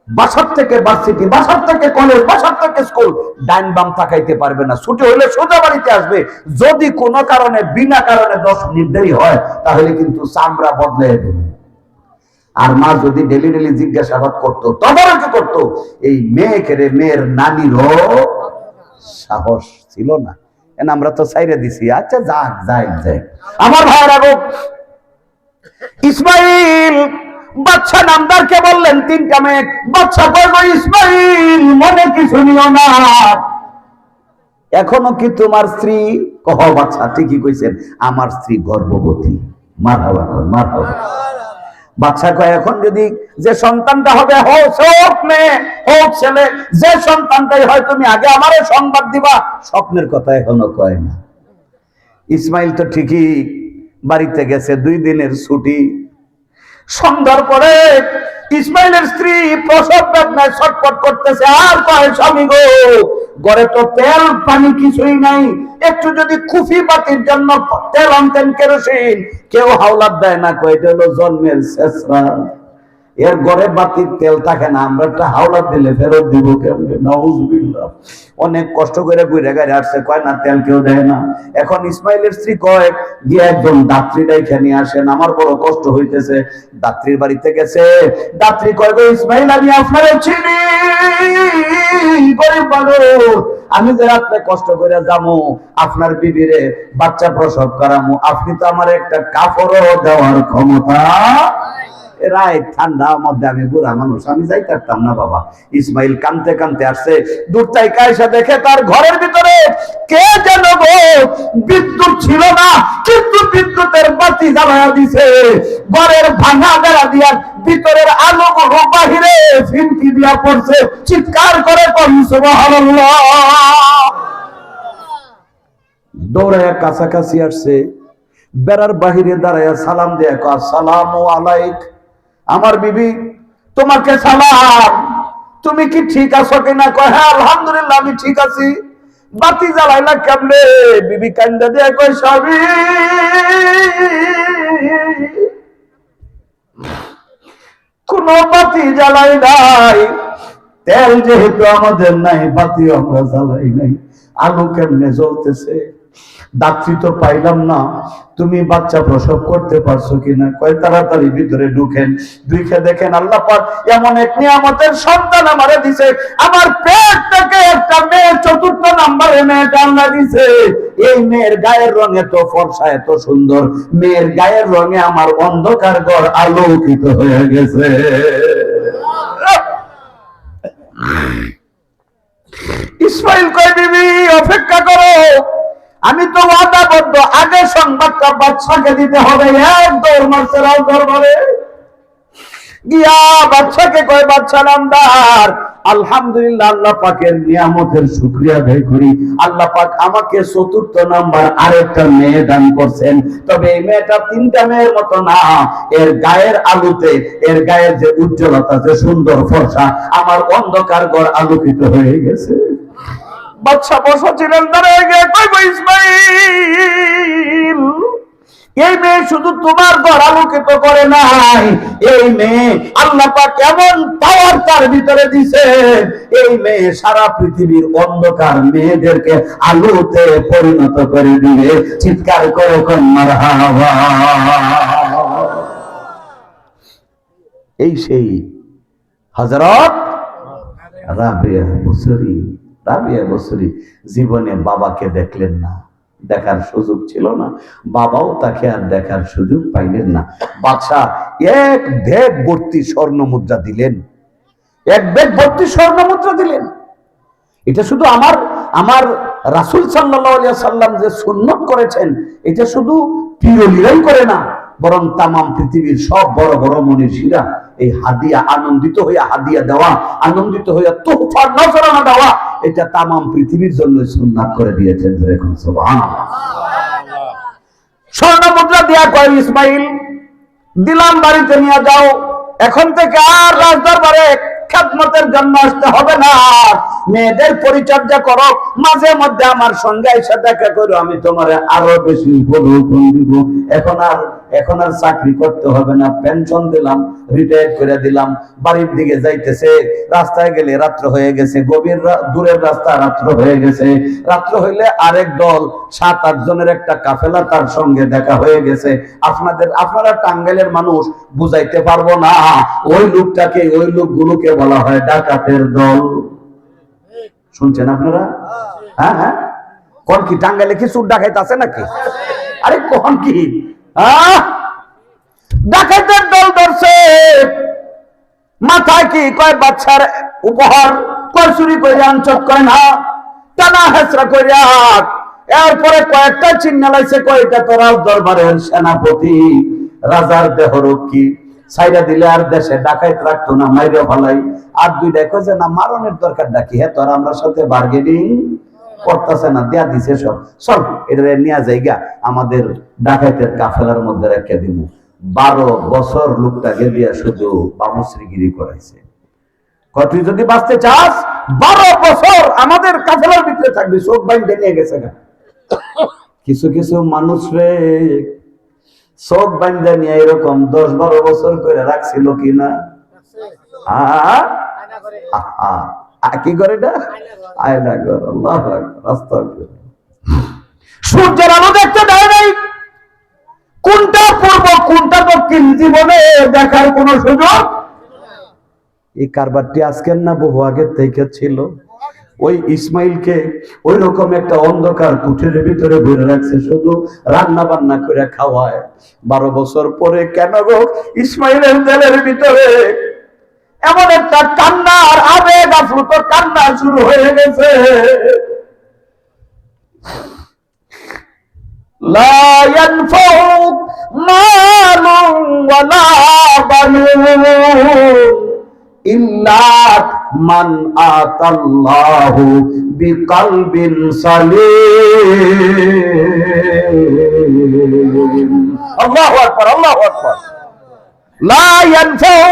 বাসার থেকে ভার্সিটি, বাসার থেকে কলেজ, বাসার থেকে স্কুল, ডাইন বাম তাকাইতে পারবে না, ছুটি হলে সোজা বাড়িতে আসবে। যদি কোনো কারণে বিনা কারণে 10 মিনিট দেরি হয়, তাহলে কিন্তু চামড়া বদলে দেবে। আর মা যদি ডেলি ডেলি জিজ্ঞাসাবাদ করতো, তদারকি করতো, এই মেয়ের নানিরও সাহস ছিল না। আমরা তো ছাইরে দিছি, আচ্ছা যাই। আমার ভাইরা গো, ইসমাইল বাচ্চা নামদারকে বললেন 3টা মেয়ে। বাচ্চা বলল, ইসমাইল মনে কিছু নিও না, এখনো কি তোমার স্ত্রী? কহ বাচ্চা ঠিকই কইছেন, আমার স্ত্রী গর্ভবতী। মারহাবা, মারহাবা। বাচ্চা কয়, এখন যদি যে সন্তানটা হবে, হোক মেয়ে হোক ছেলে, যে সন্তানটাই হয়, তুমি আগে আমারে সংবাদ দিবা। স্বপ্নের কথা এখনো কয় না। ইসমাইল তো ঠিকই বাড়িতে গেছে, 2 দিনের ছুটি। সন্ধ্যার পরে ইসমাইলের স্ত্রী প্রসব বেদনায় ছটফট করতেছে, আর কয়, স্বামী গো, ঘরে তো তেল পানি কিছুই নাই, একটু যদি কুফি বাতির জন্য তেল আনতেন, কেরোসিন। কেউ হাওলাত দেয় না, কয় এটা হলো জন্মের শেষরা, এর ঘরে বাতির তেল থাকে না, আমরা একটা হাওলা দিলে ফেরত দিব কেমনে? নাউজুবিল্লাহ। অনেক কষ্ট করে ঘুরে গাড়ি আসছে, কয় না তেল কেউ দেয় না। এখন ইসমাইলের স্ত্রী কয়, গিয়ে একজন দাত্রী ডাইখা নিয়ে আসেন, আমার বড় কষ্ট হইতেছে। দাত্রীর বাড়িতে গেছে, দাত্রী কয়, গো ইসমাইল, আমি আপনারে চিনি, গরিব মানুষ, আমি যে রাত্রে কষ্ট করে যাবো আপনার বিবিরে বাচ্চা প্রসব করামু, আপনি তো আমার একটা কাপড়ও দেওয়ার ক্ষমতা। রায় ঠান্ডা মধ্যে, আমি বুড়া মানুষ, আমি যাই পারতাম না বাবা। ইসমাইল কানতে কানতে আসছে, দূর থেকে এসে দেখে তার ঘরের ভিতরে কে যেন গো বিদ্যুৎ ছিল না, কিন্তু বিদ্যুতের বাতি জ্বালায়া দিছে। ঘরের ভাঙা বেড়া দিয়া ভিতরের আলো গুলো বাহিরে ফিনকি দিয়া পড়ছে। চিৎকার করে করি সুবহানাল্লাহ। দৌড়াইয়া কাছাকাছি আসছে, বেড়ার বাহিরে দাঁড়াইয়া সালাম দিয়া কয়, আসসালামু আলাইক। আমার বিবি, তোমাকে সালাম, তুমি কি ঠিক আছো কিনা? কয়, হ্যাঁ আলহামদুলিল্লাহ আমি ঠিক আছি। বাতি জ্বালাইলা কেমনে? বিবি কান্দা দিয়ে কয়, স্বামী কোন বাতি জ্বালাই নাই, তেল যেহেতু আমাদের নাই, বাতি আমরা জ্বালাই নাই, আলো কেমনে জ্বলতেছে? দাত্রী তো পাইলাম না, তুমি বাচ্চা প্রসব করতে পারছো কিনা? কয়, তাড়াতাড়ি ভিতরে ঢুকেন। ঢুকে দেখেন আল্লাহ পাক এমন এক নিয়ামতের সন্তান আমারে দিছে। আমার পেট থেকে একটা মেয়ে, চতুর্থ নম্বরে মেয়েটা আল্লাহ দিছে। এই মেয়ের গায়ের রং এত ফর্সা, এত সুন্দর, মেয়ের গায়ের রঙে আমার অন্ধকার ঘর আলোকিত হয়ে গেছে। ইসমাইল কয়, বিবি অপেক্ষা করো, আমি তো ওয়াদাবদ্ধ, আগে সংবাদটা বাদশাকে দিতে হবে। এক দৌড় মারছে রাজ দরবারে গিয়া বাদশাকে কয়, বাদশা নামদার, আলহামদুলিল্লাহ, আল্লাহ পাকের নিয়ামতের শুকরিয়া আদায় করি। আল্লাহ পাক আমাকে চতুর্থ নাম্বার আরেকটা মেয়ে দান করছেন। তবে এই মেয়েটা তিনটা মেয়ের মতো না, এর গায়ের আলোতে, এর গায়ের যে উজ্জ্বলতা, যে সুন্দর ফর্সা, আমার অন্ধকার ঘর আলোকিত হয়ে গেছে। বাদশা বসা ছিলেন, দাঁড়িয়ে গিয়ে কইব, ইসমাইল, এই মেয়ে শুধু তোমার ঘর আলোকিত করে নাই, এই মেয়ে আল্লাহ পাক এমন পাওয়ার তার ভিতরে দিছে, এই মেয়ে সারা পৃথিবীর অন্ধকার মেয়েদেরকে আলোতে পরিণত করে দিবে। চিৎকার করে কোন মারহাবা। এই সেই হযরত রাবিয়া বসরি। রাবিয়া বসরি জীবনে বাবাকে দেখলেন না, দেখার সুযোগ ছিল না, বাবাও তাকে আর দেখার সুযোগ পাইলেন না। বাদশা এক ব্যাগ ভর্তি স্বর্ণ মুদ্রা দিলেন, এক ব্যাগ ভর্তি স্বর্ণ মুদ্রা দিলেন। এটা শুধু আমার রাসূল সাল্লাল্লাহু আলাইহি সাল্লাম যে সুন্নত করেছেন, এটা শুধু প্রিয়লীলাই করে না, বরং তামাম পৃথিবীর সব বড় বড় মনীষীরা এই হাদিয়া, আনন্দিত হইয়া হাদিয়া দেওয়া, আনন্দিত হইয়া তোহফা নজরানা দেওয়া, এটা তামাম পৃথিবীর জন্য সুন্নাত করে দিয়েছেন। এখন সুবহানাল্লাহ। স্বর্ণ মুদ্রা দিয়া কয়, ইসমাইল দিলাম, বাড়িতে নিয়ে যাও, এখন থেকে আর রাজদরবারে খেদমতের জন্য আসতে হবে না, মেয়েদের পরিচর্যা করো, মাঝে মধ্যে আমার সঙ্গে এসে দেখা করো, আমি তোমার আরো বেশি উপঢৌকন দিব। এখন আর চাকরি করতে হবে না, পেনশন দিলাম, রিটায়ার করে দিলাম। বাড়ির দিকে যাইতেছে, রাস্তায় গেলে রাত্র হয়ে গেছে, গভীর দূরের রাস্তা, রাত্র হয়ে গেছে। রাত্র হইলে আরেক দল 7-8 জনের একটা কাফেলা তার সঙ্গে দেখা হয়ে গেছে। আপনারা টাঙ্গাইলের মানুষ, বুঝাইতে পারবো না, ওই লোকটাকে, ওই লোকগুলোকে বলা হয় ডাকাতের দল। শুনছেন আপনারা? হ্যাঁ হ্যাঁ, কোন কি টাঙ্গাইলে কি চুর ডাকাইত আছে নাকি? আরে কোন কি ডাকাতের দল ধরছে। মাথায় কি কয়, বাচ্চার উপহার, কয় চুরি করে আনচট, কয় না, টানা হেসরা করিয়া, এরপরে কয়েকটা চিহ্ন লাইছে, কয়টা তো রাজ দরবারের সেনাপতি, রাজার দেহরক্ষী, সাইরা দিলে আর দেশে ডাকাইত রাখতো না, মাইরা ফালাই। আর দুইটা কয় যে না, মারণের দরকার ডাকি, হ্যাঁ তোর আমরা সাথে বার্গেনিং করতেছে না, দেয়া দিছে সব, চল এটা নিয়ে যাইগা, আমাদের ডাকাইতের কাফেলার মধ্যে রেখে দিব। 12 বছর লোকটাকে দিয়া শুধু বামশ্রীগিরি করাইছে। তুই যদি বাঁচতে চাস 12 বছর আমাদের কাফেলার ভিতরে থাকবি, চোখ বাইন্ধে নিয়ে গেছে না। কিছু কিছু মানুষ রে চোখ বাইন্ধে নিয়ে এরকম 10-12 বছর করে রাখছিল কিনা? কি করে এটা? আয়না ঘর। আল্লাহু আকবার, আস্তাগফিরুল্লাহ। সূর্যের আলো দেখতে দেয় নাই, কোনটা পূর্ব কোনটা দক্ষিণ জীবনে দেখার কোন সুযোগ। এই কারবারটি আজকের না, বহু আগের থেকে ছিল। ওই ইসমাইলকে ওই রকম একটা অন্ধকার কুঠের ভিতরে ভরে রাখছে, শুধু রান্না বান্না করে খাওয়ায়। 12 বছর পরে কেন গো ইসমাইলের দিলের ভিতরে এমন একটা কান্নার আবেগ আপ্লুত কান্না শুরু হয়ে গেছে। লা ইয়ানফাউ মালুন ওয়ালা বানুন ইল্লা মান আতাল্লাহু বিকলবিন সালিম। আল্লাহু আকবার, আল্লাহু আকবার। লা ইয়ানফাউ,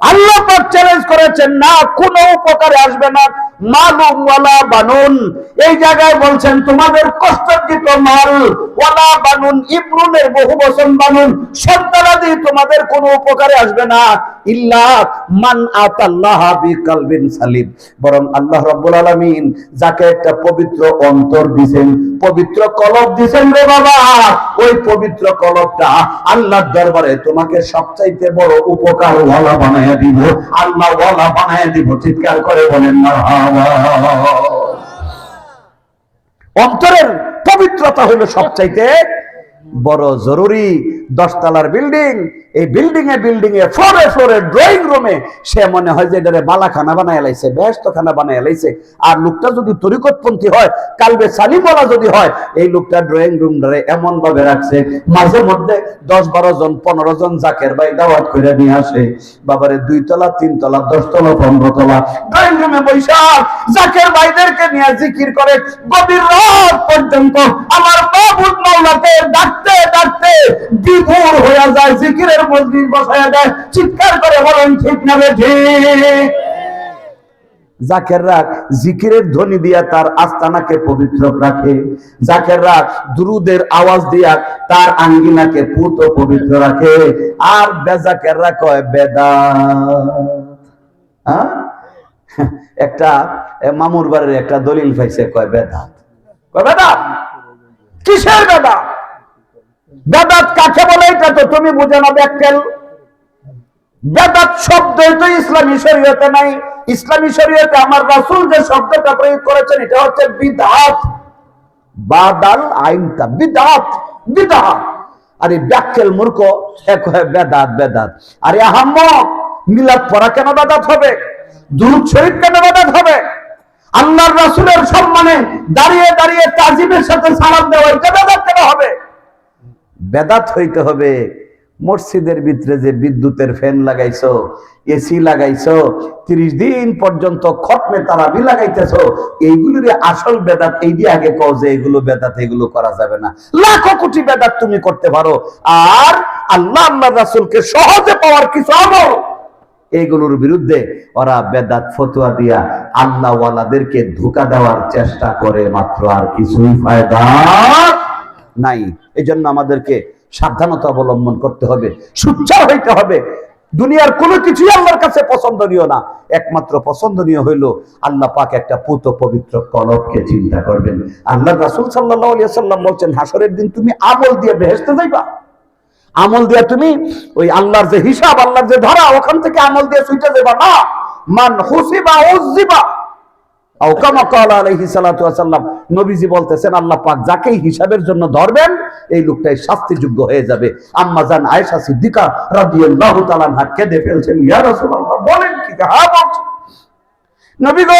আল্লাহ পাক চ্যালেঞ্জ করেছেন, না কোনো উপকারে আসবে না মালুম ওয়ালা বানুন। এই জায়গায় বলছেন তোমাদের কষ্টার্জিত মাল, ওয়ালা বানুন ইবনুনের বহু বচন বানুন, সন্তানাদি তোমাদের কোনো উপকারে আসবে না, ইল্লা মান আতাল্লাহ বিকলবিন সালিম। বরং আল্লাহ রাব্বুল আলামিন যাকে একটা পবিত্র অন্তর দিবেন, পবিত্র কলব দিবেন রে বাবা, ওই পবিত্র কলবটা আল্লাহর দরবারে তোমাকে সবচাইতে বড় উপকার ওয়ালা বানায়া দিব, আল্লাহ ওয়ালা বানায়া দিব। চিৎকার করে বলেন মারহাবা। অন্তরের পবিত্রতা হলো সবচাইতে বড় জরুরি। 10 তলার বিল্ডিং, এই বিল্ডিং এ ফ্লোরে ড্রয়িং রুমে সে মনে হয় যে এটারে বালাখানা বানায় লাইছে, বেহেশতখানা বানায় লাইছে। আর লোকটা যদি তরিকতপন্থী হয়, কালবে সালিমওয়ালা যদি হয়, এই লোকটা ড্রয়িং রুম ধরে এমন ভাবে রাখছে, মাঝে মধ্যে 10-12 জন 15 জন জাকের ভাই দাওয়াত করে নিয়ে আসে। বাবারে 2 তলা 3 তলা 10 তলা 15 তলা ড্রয়িং রুমে বৈশা জাকের ভাইদেরকে নিয়ে জিকির করে গভীর রাত পর্যন্ত। আমার মাবুদ মাওলাকে ডাকতে ডাকতে বিভোর হয়ে যায়, জিকিরের মজলিস বসায়া দেয়। চিৎকার করে বলেন ঠিক না ঠিক? জাকেররা জিকিরের ধ্বনি দিয়া তার আস্তানাকে পবিত্র রাখে, জাকেররা দুরুদের আওয়াজ দিয়া তার আঙ্গিনাকে পুত পবিত্র রাখে। আর বেজাকেররা কয় বেদাত। একটা মামুর বাড়ির একটা দলিল পাইছে, কয় বেদাত। কয় বেদাত কিসের বেদাত? বেদাত কাকে বলে এটা তো তুমি বুঝো না ব্যাককেল। বেদাত শব্দ তো ইসলামী শরীয়তে নাই। ইসলামী শরীয়তে আমার রাসূল যে শব্দটা প্রয়োগ করেছেন এটা হচ্ছে বিদআত। বাদাল আইনটা বিদআত, বিদআত। আরে ব্যাককেল মূর্খ এক হয় বেদাত, বেদাত। আরে আহাম্মক, মিলাদ পড়া কেন বেদাত হবে? দুরূদ শরীফ কেন বেদাত হবে? আল্লাহর রাসূলের সম্মানে দাঁড়িয়ে দাঁড়িয়ে তাজিমের সাথে সালাম দেওয়া এটা বেদাত কেন হবে? বেদাত হইতে হবে মসজিদের ভিতরে যে বিদ্যুতের ফ্যান লাগাইছো, এসি লাগাইছো, 30 দিন পর্যন্ত খতমে তারাবি লাগাইতেছো, এইগুলোর আসল বেদাত এই দিয়ে আগে কও যে এগুলো বেদাত, এগুলো করা যাবে না। লাখো কোটি বেদাত তুমি করতে পারো, আর আল্লাহ আল্লাহর রাসূলকে সহজে পাওয়ার কিছু আমল, এইগুলোর বিরুদ্ধে ওরা বেদাত ফতোয়া দিয়া আল্লাহ ওয়ালাদেরকে ধোঁকা দেওয়ার চেষ্টা করে মাত্র, আর কিছুই ফায়দা নাই। এই জন্য আমাদেরকে সাবধানতা অবলম্বন করতে হবে, সুচ্চার হইতে হবে। দুনিয়ার কোনো কিছুই আল্লাহর কাছে পছন্দনীয় না, একমাত্র পছন্দনীয় হইল আল্লাহ পাক একটা পুত পবিত্র কলবকে চিন্তা করবেন। আল্লাহ রাসূল সাল্লাল্লাহু আলাইহি ওয়াসাল্লাম বলছেন, হাসরের দিন তুমি আমল দিয়ে বেহেশতে যাইবা, আমল দিয়ে তুমি ওই আল্লাহর যে হিসাব, আল্লাহর যে ধরা, ওখান থেকে আমল দিয়ে ছুটে যাবা না। মান হুসিবা উযিবা আও কামা ক্বালা আলাইহিস সালাতু ওয়াস সালাম। নবীজি বলতেছেন আল্লাহ পাক যাকেই হিসাবের জন্য ধরবেন এই লোকটাই শাস্তিযোগ্য হয়ে যাবে। আম্মা জান আয়েশা সিদ্দিকা রাদিয়াল্লাহু তাআলা আনহা কেঁদে ফেলছেন, ইয়া রাসূলুল্লাহ বলেন কি? হ্যাঁ বলছি নবী গো,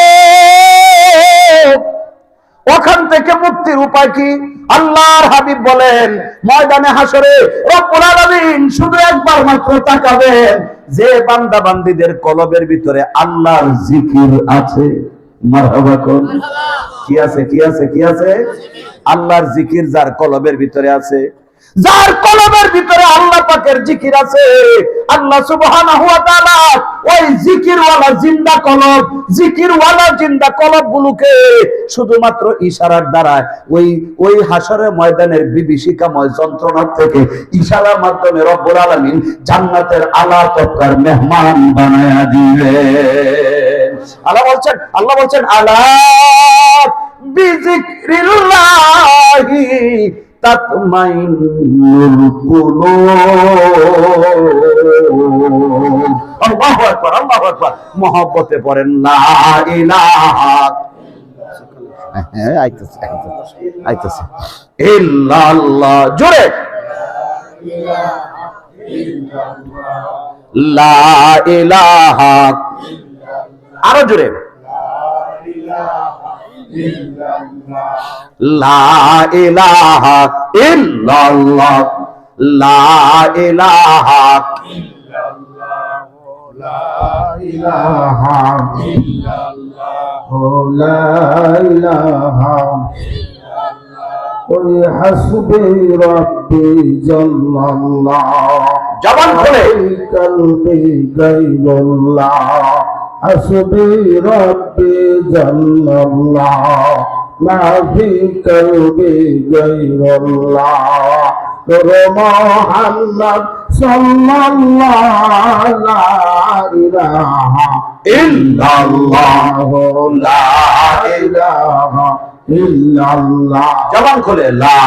ওখান থেকে মুক্তির উপায় কি? আল্লাহর হাবিব বলেন ময়দানে হাসরে রব্বুল আলামিন শুধু একবার মাত্র তাকাবেন, যে বান্দা বান্দীদের কলবের ভিতরে আল্লাহর জিকির আছে। মারহাবা কোন কি আছে? কি আছে? কি আছে? আল্লাহর জিকির যার কলবের ভিতরে আছে, যার কলবের ভিতরে আল্লাহ পাকের জিকির আছে, আল্লাহ সুবহানাহু ওয়া তাআলা ওই জিকিরওয়ালা জিন্দা কলব, জিকিরওয়ালা জিন্দা কলবগুলোকে শুধুমাত্র ইশারার দ্বারা ওই হাসরের ময়দানের বিভীষিকাময় যন্ত্রণা থেকে ইশারার মাধ্যমে রব্বুল আলামিন জান্নাতের আলা তবকার মেহমান বানায়া দিবেন। আল্লাহ বলছেন আলা বিযিকরিল্লাহি তাতমাইন্নুল কুলুব। আল্লাহু আকবার, আল্লাহু আকবার। মহব্বতে পড়েন লা ইলাহা, আইতেছে ইল্লাল্লাহ, জোরে লা ইলাহা, আরো জোরে লা ইলাহা ইল্লাল্লাহ, লা ইলাহা হাসবি রব্বি জাল্লাল্লাহ, জবান খুলে কলবি গায়রুল্লাহ, হাসবি রব্বি জাল্লাল্লাহ, মা ফি কলবি গায়রুল্লাহ, নূর মুহাম্মদ সাল্লাল্লাহু লা ইলাহা ইল্লাল্লাহ, লা ইলাহা ইল্লাল্লাহ, জবান খুলে লা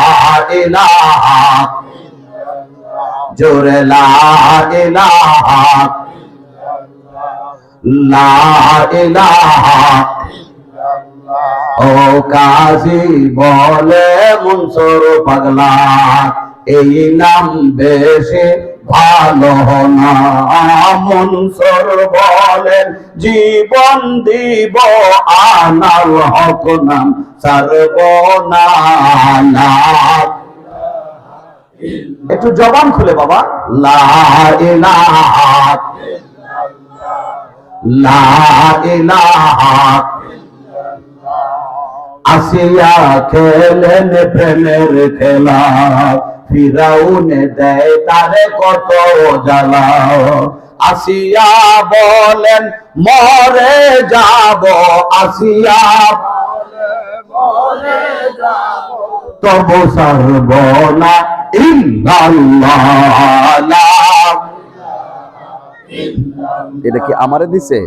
ইলাহা, জোরে লা ইলাহা, লা ইলাহা। ও কাজী বলে মনসুর পাগলা, এই নাম বেশি ভালো না। মনসুর বলেন জীবন দিব আনাল হক নাম সর্বনা। একটু জবান খুলে বাবা, লা ইলাহা, লা ইলাহা। আসিয়া খেলেন প্রেমের খেলা, ফিরাউনে দেয় তারে কত জ্বালা। আসিয়া বলেন মরে যাব, আসিয়া তবু সারব না ইল্লাল্লাহ। এটা কি আমারে দিছে?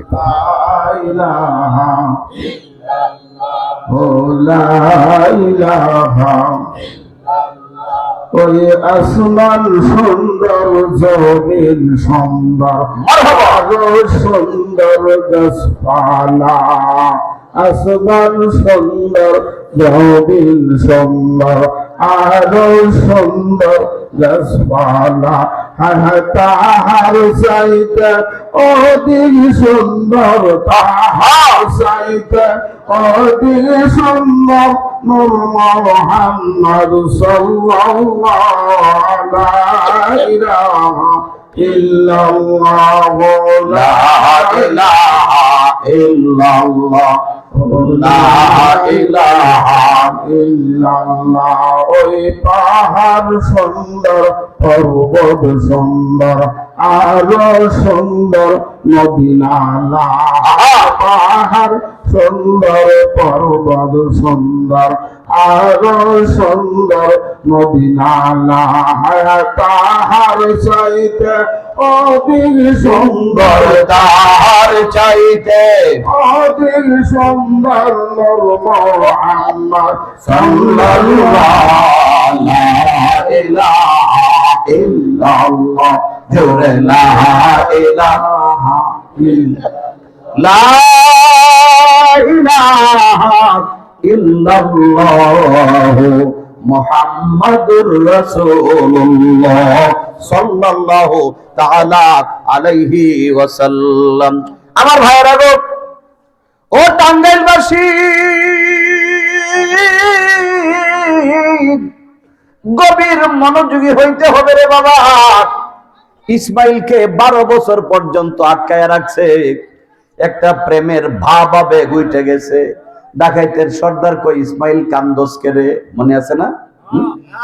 ওই আসমান সুন্দর, জমিন সুন্দর, আরো সুন্দর গাছপালা। আসমান সুন্দর, জমিন সুন্দর, আরো সুন্দর গাছপালা। তাহার চাইতে অধিক সুন্দর, তাহার চাইতে অধিক সুন্দর নূর মুহাম্মদ সাল্লাল্লাহু লা ইলাহা ইল্লাল্লাহ, লা ইলাহা ইল্লাল্লাহ, লা ইলাহা ইল্লাল্লাহ। ওই পাহাড় সুন্দর, পর্বত সুন্দর, আরো সুন্দর মদিনা। পাহাড় সুন্দর, পর্বত সুন্দর, আরো সুন্দর মদিনা। তাহার চাইতে অধিক সুন্দর, তাহার চাইতে অধিক সুন্দর নূর মুহাম্মদ সাল্লাল্লাহু লা ইলাহা ইল্লাল্লাহ, জোরে লা ইলাহা লা ইলাহা ইল্লাল্লাহ মুহাম্মাদুর রাসূলুল্লাহ সাল্লাল্লাহু তাআলা আলাইহি ওয়াসাল্লাম। আমার ভাইরা গো, ও টাঙ্গাইলবাসী, গভীর মনোযোগী হইতে হবে রে বাবা। ইসমাইলকে 12 বছর পর্যন্ত আটকায় রাখছে। একটা প্রেমের ভাব আবেগ উঠে গেছে। ডাকাইতের সর্দার কই ইসমাইল কান্দোস কে রে, মনে আছে না?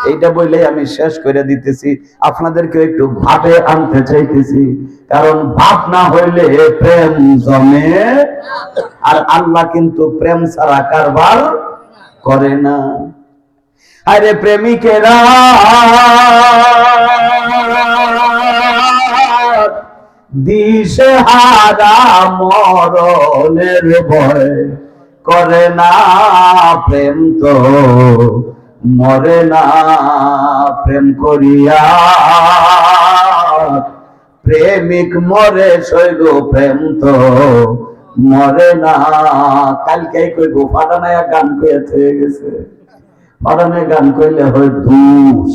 এইটা বললেই আমি শেষ করে দিতেছি, আপনাদেরকে একটু ভাবে আনতে চাইতেছি, কারণ ভাব না হইলে প্রেম জমে, আর আল্লাহ কিন্তু প্রেম ছাড়া কারবার করে না। আরে প্রেমিকেরা দিশে হারা মরণের ভয় করে না, প্রেম তো মরে না, প্রেম করিয়া প্রেমিক মরে সৈগ, প্রেম তো মরে না। কালকে কই গো ফাটানায় গান কইতে গেছে, ফাটানায় গান কইলে হয় দুষ,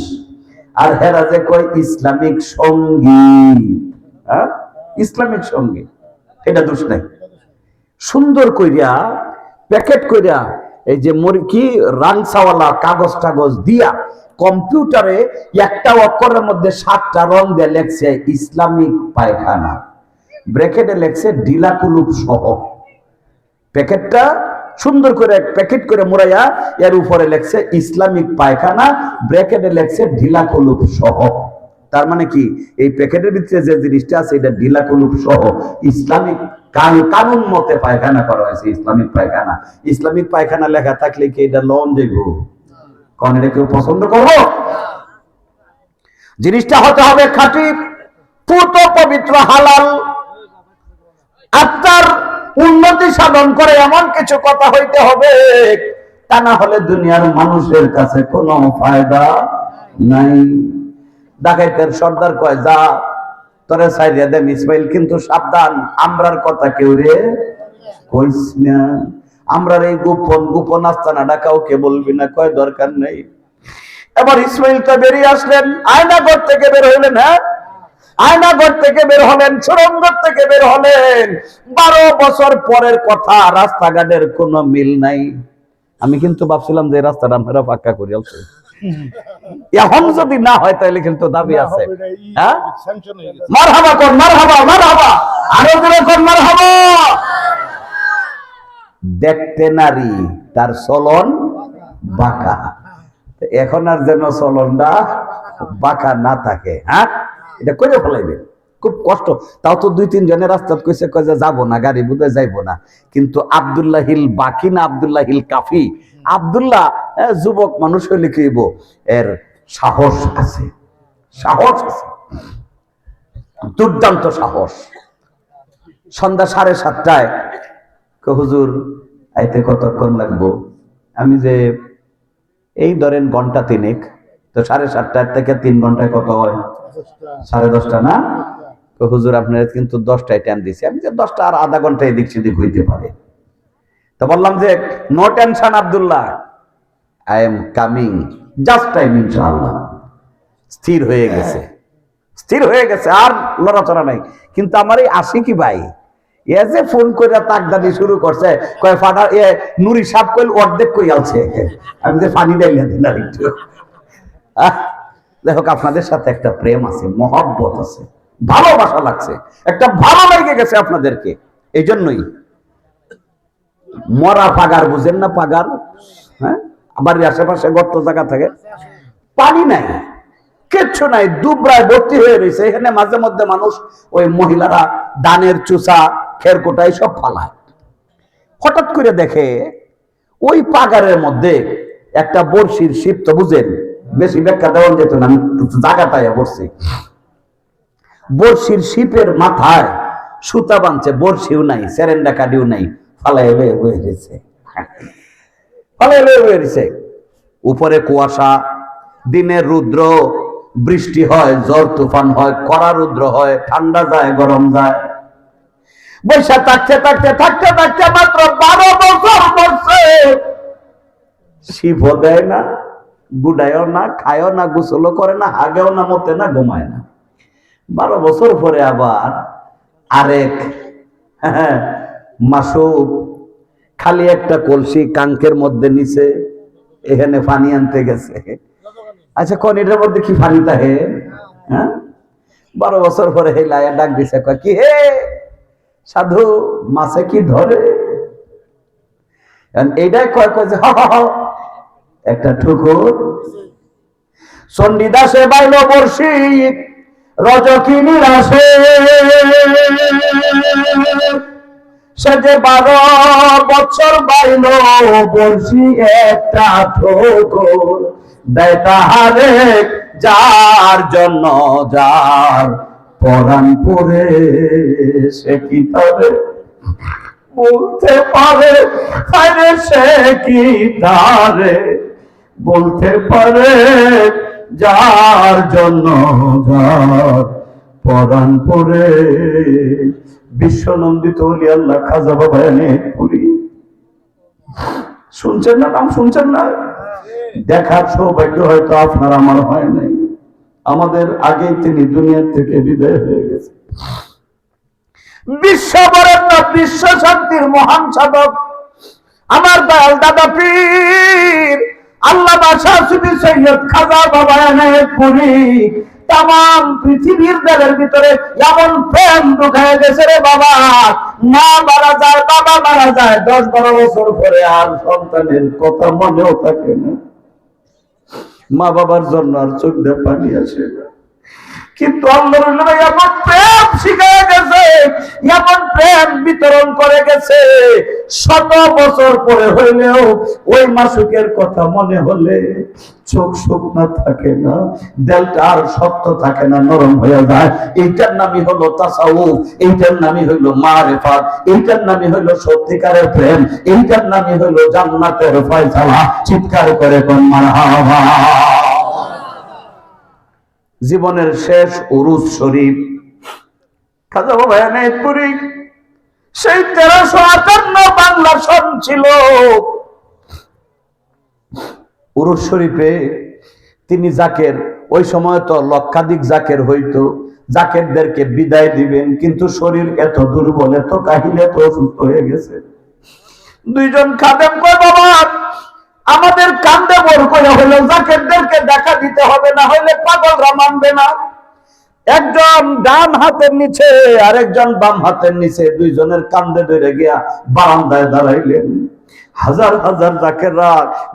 আর হেরা যে কই ইসলামিক সঙ্গীত, হ্যাঁ ইসলামিক সঙ্গীত, এটা দোষ নাই। সুন্দর কইরা প্যাকেট কইরা এই যে কি রাংসাওয়ালা কাগজ টাগজ দিয়া কম্পিউটারে একটা অক্ষরের মধ্যে 7টা রং দিয়ে লেখছে ইসলামিক পায়খানা, ব্র্যাকেটে লেখছে ডিলাকুলুপ সহ। প্যাকেটটা সুন্দর করে প্যাকেট করে মোড়াইয়া এর উপরে লেখছে ইসলামিক পায়খানা, ব্র্যাকেটে লেখছে ঢিলাকুলুপ সহ। তার মানে কি এই প্যাকেটের ভিতরে যে জিনিসটা আছে এটা ঢিলাকুলুপ সহ ইসলামিক কানুন মতে পায়খানা করা হয়েছে, ইসলামিক পায়খানা। ইসলামিক পায়খানা লেখা থাকলে কি এটা লন দেব? কোন এটা কেউ পছন্দ করবো? জিনিসটা হতে হবে খাঁটি, পুত, পবিত্র, হালাল, আত্মার উন্নতি সাধন করে এমন কিছু কথা হইতে হবে, তা না হলে দুনিয়ার মানুষের কাছে কোনো ফায়দা নাই। ডাকাইতের সর্দার কয়, যা তোরে সাইরিয়া দেম ইসমাইল, কিন্তু সাবধান, আমরার কথা কেউ রে কইস না, আমরার এই গোপন গোপন আস্তানাটা কাউকে বলবি না। কয় দরকার নেই। এবার ইসমাইল তো বেরিয়ে আসলেন, আয়নাঘর থেকে বের হইলেন, হ্যাঁ আয়নাঘর থেকে বের হলেন, সুরঙ্গ থেকে বের হলেন। 12 বছর পরের কথা, রাস্তাঘাটের কোনো মিল নাই। আমি কিন্তু ভাবছিলাম যে রাস্তাটা আপনারা পাক্কা করে আসছে, এখন যদি না হয় তাহলে কিন্তু দাবি আছে। হ্যাঁ মারহাবা কর, মারহাবা, মারহাবা, আরো জোরে কর মারহাবা। দেখতে নারী, তার চলন বাঁকা, এখন আর যেন চলনটা বাঁকা না থাকে। হ্যাঁ এটা করে ফেলাইবে, খুব কষ্ট। তাও তো 2-3 জনের রাস্তা কইছে, কয় যে যাবো না, গাড়ি বুঝে যাইবো না। কিন্তু আব্দুল্লাহিল বাকি না আব্দুল্লাহিল কাফি, আব্দুল্লাহ যুবক মানুষ হইলে কইব এর সাহস আছে, সাহস আছে, দুর্দান্ত সাহস। সন্ধ্যা 7:30টায় হুজুর আইতে কতক্ষণ লাগবো? আমি যে এই ধরেন ঘন্টা 3, তো 7:30 থেকে 3 ঘন্টায় কত হয়? 10:30 না? তো হুজুর আপনার কিন্তু 10টায় টাইম দিছি। আমি যে 10টা আর আধা ঘন্টা এদিক সেদিক হইতে পারে। তো বললাম যে no tension Abdullah, I am coming, just time, ইনশাআল্লাহ। স্থির হয়ে গেছে, স্থির হয়ে গেছে, আর লড়াচড়া নাই। কিন্তু আমার এই আশিকি ভাই এ যে ফোন করে তাকদানি শুরু করছে, কয় ফাটা এ নুরি সাপ কইল অর্ধেক কই আলছে, আমি যে পানি ডাইলা দিন আর একটু। দেখো আপনাদের সাথে একটা প্রেম আছে, মহব্বত আছে, ভালোবাসা লাগছে, একটা ভালো লেগে গেছে আপনাদেরকে। এই জন্যই মরা পাগার, বুঝেন না পাগার? হ্যাঁ বাড়ির আশেপাশে গর্ত জায়গা থাকে, পানি নাই, কিচ্ছু নাই, দুবরায় ভর্তি হয়ে রয়েছে। এখানে মাঝে মধ্যে মানুষ, ওই মহিলারা দানের চুষা, খেরকোটা সব ফালায়। হঠাৎ করে দেখে ওই পাগারের মধ্যে একটা বড়শির শিপ, তো বুঝেন বেশি ব্যাখ্যা দেওয়া যেত না, আমি জায়গাটায় বসছি। বড়শির শিপের মাথায় সুতা বাঁধছে, বড়শিও নাই, সেরেন্ডা কাডিও নাই, ফালাই বয়ে গেছে, ফালাই বয়ে গেছে। উপরে কুয়াশা, দিনের রুদ্র, বৃষ্টি হয়, ঝড় তুফান হয়, কড়া রুদ্র হয়, ঠান্ডা যায়, গরম যায়। বৈশা থাকতে থাকতে থাকতে থাকতে মাত্র 12 বছর বসছে। শিবও দেয় না, গুডায়ও না, খায়ও না, গোসলও করে না, হাগেও না, মতে না, ঘুমায় না। 12 বছর পরে আবার আরেক মাসুক খালি একটা কলসি কাঙ্কের মধ্যে নিচে, এখানে পানি আনতে গেছে। আচ্ছা কোন এটার মধ্যে কি পানি থাকে? হ্যাঁ 12 বছর পরে হে লায়া ডাক দিছে, কয় কি হে সাধু, মাছে কি ধরে? এইটাই কয় কয় যে একটা ঠুকুর চণ্ডীদাসে বাইল বর্ষি রজকিনীর আসে, সে যে 12 বছর বাইল বর্ষি একটা ঠোকর দেয় তাহারে, যার জন্য যার পরাণ পরে সে কি তারে বলতে পারে, আরে সে কি তারে বলতে পারে, যার জন্য যার পরাণ পরে। বিশ্বনন্দিত ওলি আল্লাহ খাজা বাবা পুরী, শুনছেন না? নাম শুনছেন না? দেখার সৌভাগ্য হয়তো আপনার আমার হয় নাই, আমাদের আগে তিনি দুনিয়ার থেকে বিদায় হয়ে গেছে। বিশ্ববরেণ্য বিশ্ব শান্তির মহান সাধক আমার দয়াল দাদা পীর আল্লামা শাহ সুফি সৈয়দ খাজা বাবা পুরী তাম পৃথিবীর দেহের ভিতরে এমন প্রেম ঢুকায় গেছে রে বাবা, মা মারা যায়, বাবা মারা যায়, 10-12 বছর পরে আর সন্তানের কথা মনেও থাকে না, মা বাবার জন্য আর চোখ দিয়ে পানি আসে না। কিন্তু আল্লাহর নবী এমন প্রেম শিখিয়ে গেছে, এমন প্রেম বিতরণ করে গেছে, 100 বছর পরে হইলেও ওই মাসুকের কথা মনে হলে চোখ শুকনা থাকে না, দিলটা আর শক্ত থাকে না, নরম হয়ে যায়। এইটার নামই হলো তাসাউফ, এইটার নামই হইলো মারিফাত, এইটার নামই হইলো সত্যিকারের প্রেম, এইটার নামই হইলো জান্নাতের ফয়সালা। চিৎকার করে কোন মারহাবা। জীবনের শেষ উরুস শরীফ খাজা বাবা এনায়েতপুরী, সেই 1358 বাংলা সন ছিল। উরুস শরীফে তিনি জাকের, ওই সময় তো লক্ষাধিক জাকের হইতো, জাকেরদেরকে বিদায় দিবেন, কিন্তু শরীর এত দুর্বল, এত কাহিল, এত অসুস্থ হয়ে গেছে। 2 জন খাদেম কয় বাবা আমাদের কান্দে বড় করে হলো জাকেরদেরকে দেখা দিতে হবে, না হইলে পাগলরা মানবে না। একজন ডান হাতের নিচে আর একজন বাম হাতের নিচে, 2 জনের কান্দে ধরে গিয়া বারান্দায় দাঁড়াইলেন। হাজার হাজার জাকেররা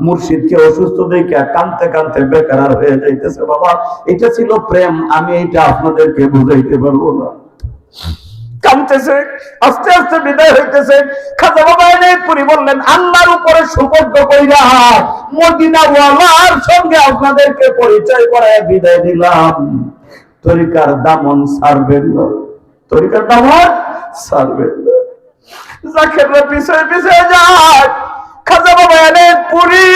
মুর্শিদকে অসুস্থ দেখে কানতে কানতে বেকার হয়ে যাইতেছে। বাবা এটা ছিল প্রেম, আমি এটা আপনাদেরকে বুঝাইতে পারবো না। কানতেছে, আস্তে আস্তে বিদায় হইতেছে। খাজা বাবা এনায়েতপুরী বললেন আল্লাহর উপরে সুপর্দ কইরা মদিনা ওয়ালার সঙ্গে আপনাদেরকে পরিচয় করায় বিদায় দিলাম। তরিকার দামন ছাড়বেন না, তরিকার দামন ছাড়বেন না। জাকেররা পিছনে পিছনে যায়। খাজা বাবা এনায়েতপুরী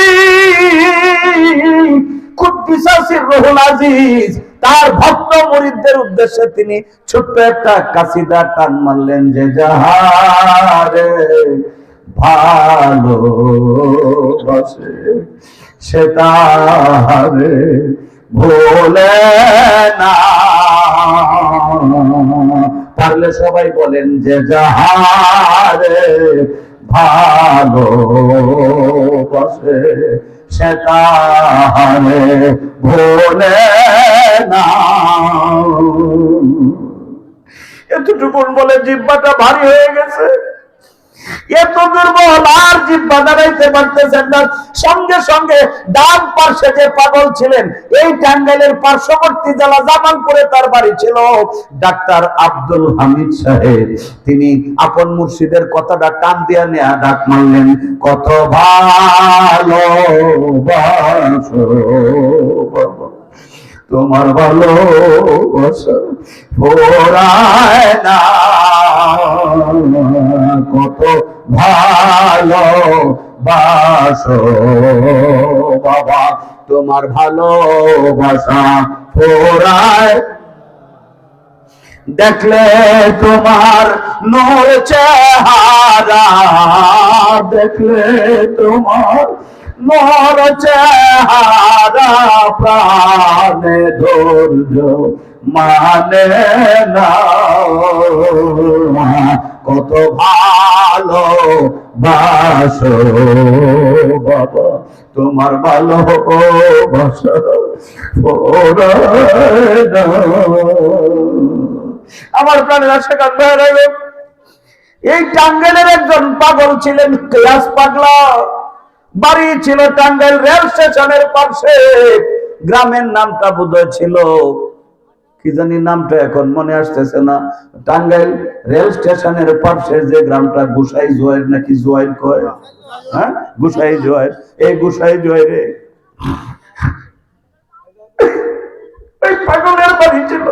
কুদ্দিসা সিররুল আজিজ তার ভক্ত মুরিদদের উদ্দেশ্যে তিনি ছোট্ট একটা কাসিদা টান মারলেন, যে যাহারে ভালোবাসে সে তাহারে ভোলে না। পারলে সবাই বলেন, যে যাহারে ভালোবাসে সে তাহারে ভোলে না। এতটুকু বলে জিহ্বাটা ভারী হয়ে গেছে, এত দুর্বল আর জিহ্বা দাঁড়াইতে পারতেছেন না। সঙ্গে সঙ্গে ডান পার্শ্বে যে পাগল ছিলেন, এই টাঙ্গাইলের পার্শ্ববর্তী জেলা জামালপুরে তার বাড়ি ছিল, ডাক্তার আব্দুল হামিদ সাহেব, তিনি আপন মুর্শিদের কথাটা টান দিয়া নেয়া ডাক মারলেন, কত ভালোবাসো বাবা তোমার ভালোবাসা ফোরায় না, কত ভালোবাসো বাবা তোমার ভালোবাসা ফোরায়। দেখলে তোমার নূর চেহারা, দেখলে তোমার নূর চেহারা, প্রাণে ধৈর্য মানে না, কত ভালো বাসো বাবা তোমার ভালোবাসা ফোরায় না। আমার প্রাণের আশাকার বেড়ে এই টাঙ্গাইলের একজন পাগল ছিলেন, কেয়াস পাগলা, বাড়ি ছিল টাঙ্গাইল রেল স্টেশনের পাশে। গ্রামের নামটা বোধহয় ছিল কি জানি, নামটা এখন মনে আসতেছে না। টাঙ্গাইল রেল স্টেশনের পাশে যে গ্রামটা গুসাই জোয়ার নাকি জোয়ার কয়, হ্যাঁ গুসাই জোয়ার, এই গুসাই জোয়ারে ওই পাগলের বাড়ি ছিল।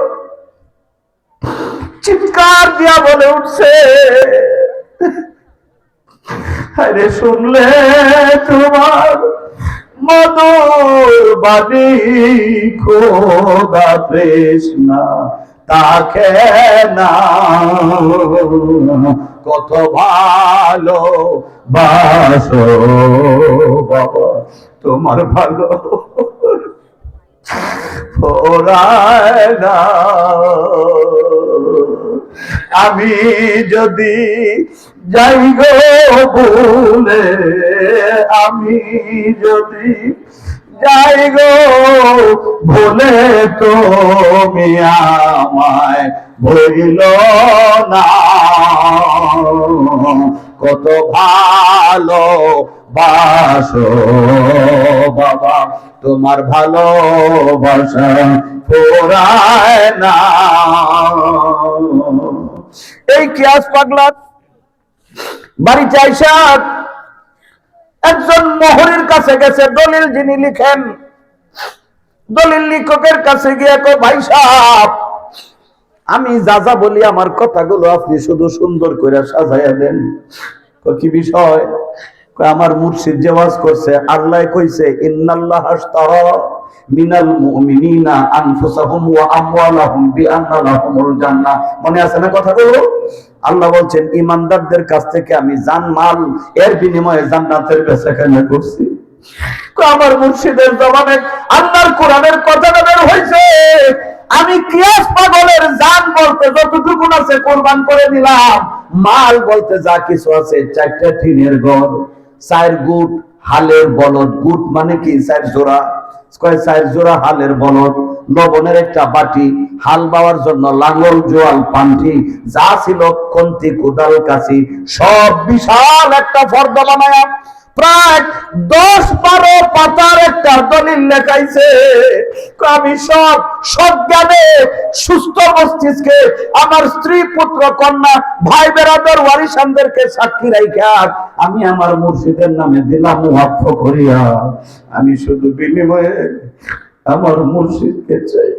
চিৎকার দিয়া বলে উঠছে, আরে শুনলে তোমার মধুর বাণী খোদা তৃষ্ণা তাকে না, কত ভালো বাসো বাবা তোমার ভালো ওরায় না। আমি যদি যাই গো ভুলে, আমি যদি যাই গো ভুলে, তুমি আমায় ভুলিল না, কত ভালো বাসো বাবা তোমার ভালোবাসা ফুরায় না। এই কিয়াস পাগলা বাড়িতে আইসা একজন মোহরের কাছে গেছে, দলিল যিনি লিখেন, দলিল লেখকের কাছে গিয়ে কো ভাই সাহেব, আমি যা যা বলি আমার কথাগুলো আপনি শুধু সুন্দর করে সাজাইয়া দেন। কি বিষয়? আমার মুর্শিদ যে ওয়াজ করছে, আল্লাহ কইছে ইন্নাল্লাহ আশতারা মিনাল মুমিনিনা আনফুসাহুম ওয়া আমওয়ালাহুম বিআন্না লাহুমুল জান্নাহ। মনে আছে না কথাগুলো? আল্লাহ বলছেন ঈমানদারদের কাছ থেকে আমি জান মাল এর বিনিময়ে জান্নাতের বেচাকেনা করছি। আমার মুর্শিদের জবানে আল্লাহর কোরআনের কথাটা বের হইছে, আমি কিয়াস পাগলের জান বলতে যতটুকু আছে কুরবান করে দিলাম, মাল বলতে যা কিছু আছে, 4টা টিনের ঘর, 4 গুট হালের বলদ, গুট মানে কি 4 জোড়া, 4 জোড়া হালের বলদ, লবণের একটা বাটি, হাল বাওয়ার জন্য লাঙ্গল জোয়াল পান্থি, যা ছিল কন্তি কোদাল কাছি, সব বিশাল একটা ফর্দা বানায়া প্রায় 10-12 পাতার একটা দলিল লেখাইছে। আমি সব সজ্ঞানে সুস্থ মস্তিষ্কে আমার স্ত্রী পুত্র কন্যা ভাই বেরাদর ওয়ারিসানদেরকে সাক্ষী রাইখা আমি আমার মুর্শিদের নামে দিলাম ওয়াকফ করিয়া। আমি শুধু বিনিময়ে আমার মুর্শিদকে চাই।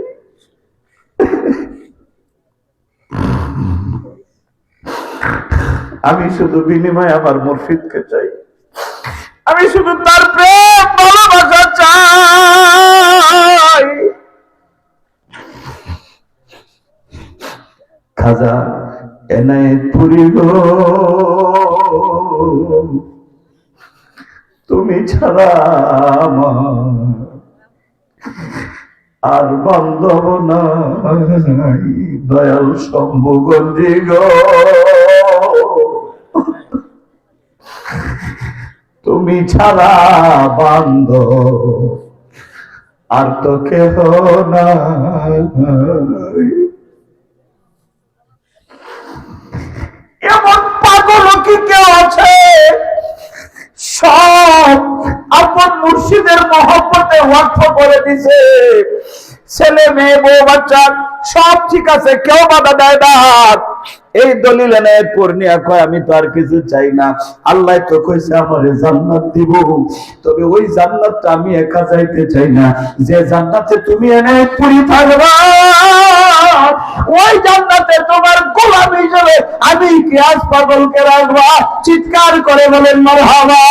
আমি শুধু বিনিময়ে আমার মুর্শিদকে চাই। আমি শুধু তার প্রেম ভালোবাসা চাই। খাজা এনায়েতপুরী গো, তুমি ছাড়া আমার আর বান্ধব নাই। দয়াল শম্ভুগঞ্জি গো, তুমি ছাড়া বান্ধব আর তো কেহ নাই। এমন পাগল কি কেউ আছে? সব আপন মুর্শিদের মহব্বতে ওয়াকফ করে দিছে, ছেলে মেয়ে বউ বাচ্চা সব ঠিক আছে, কেউ বাধা দেয় না। এই দলিল এনে পূর্ণিয়া কয় আমি তো আর কিছু চাই না। আল্লাহ তো কইছে আমারে জান্নাত দিব, তবে ওই জান্নাতটা আমি একা যাইতে চাই না। যে জান্নাতে তুমি এনে পুরি থাকবা, ওই জান্নাতে তোমার গোলাম হিসেবে আমি কিয়াস পাগলকে রাখবা। চিৎকার করে বলেন মারহাবা।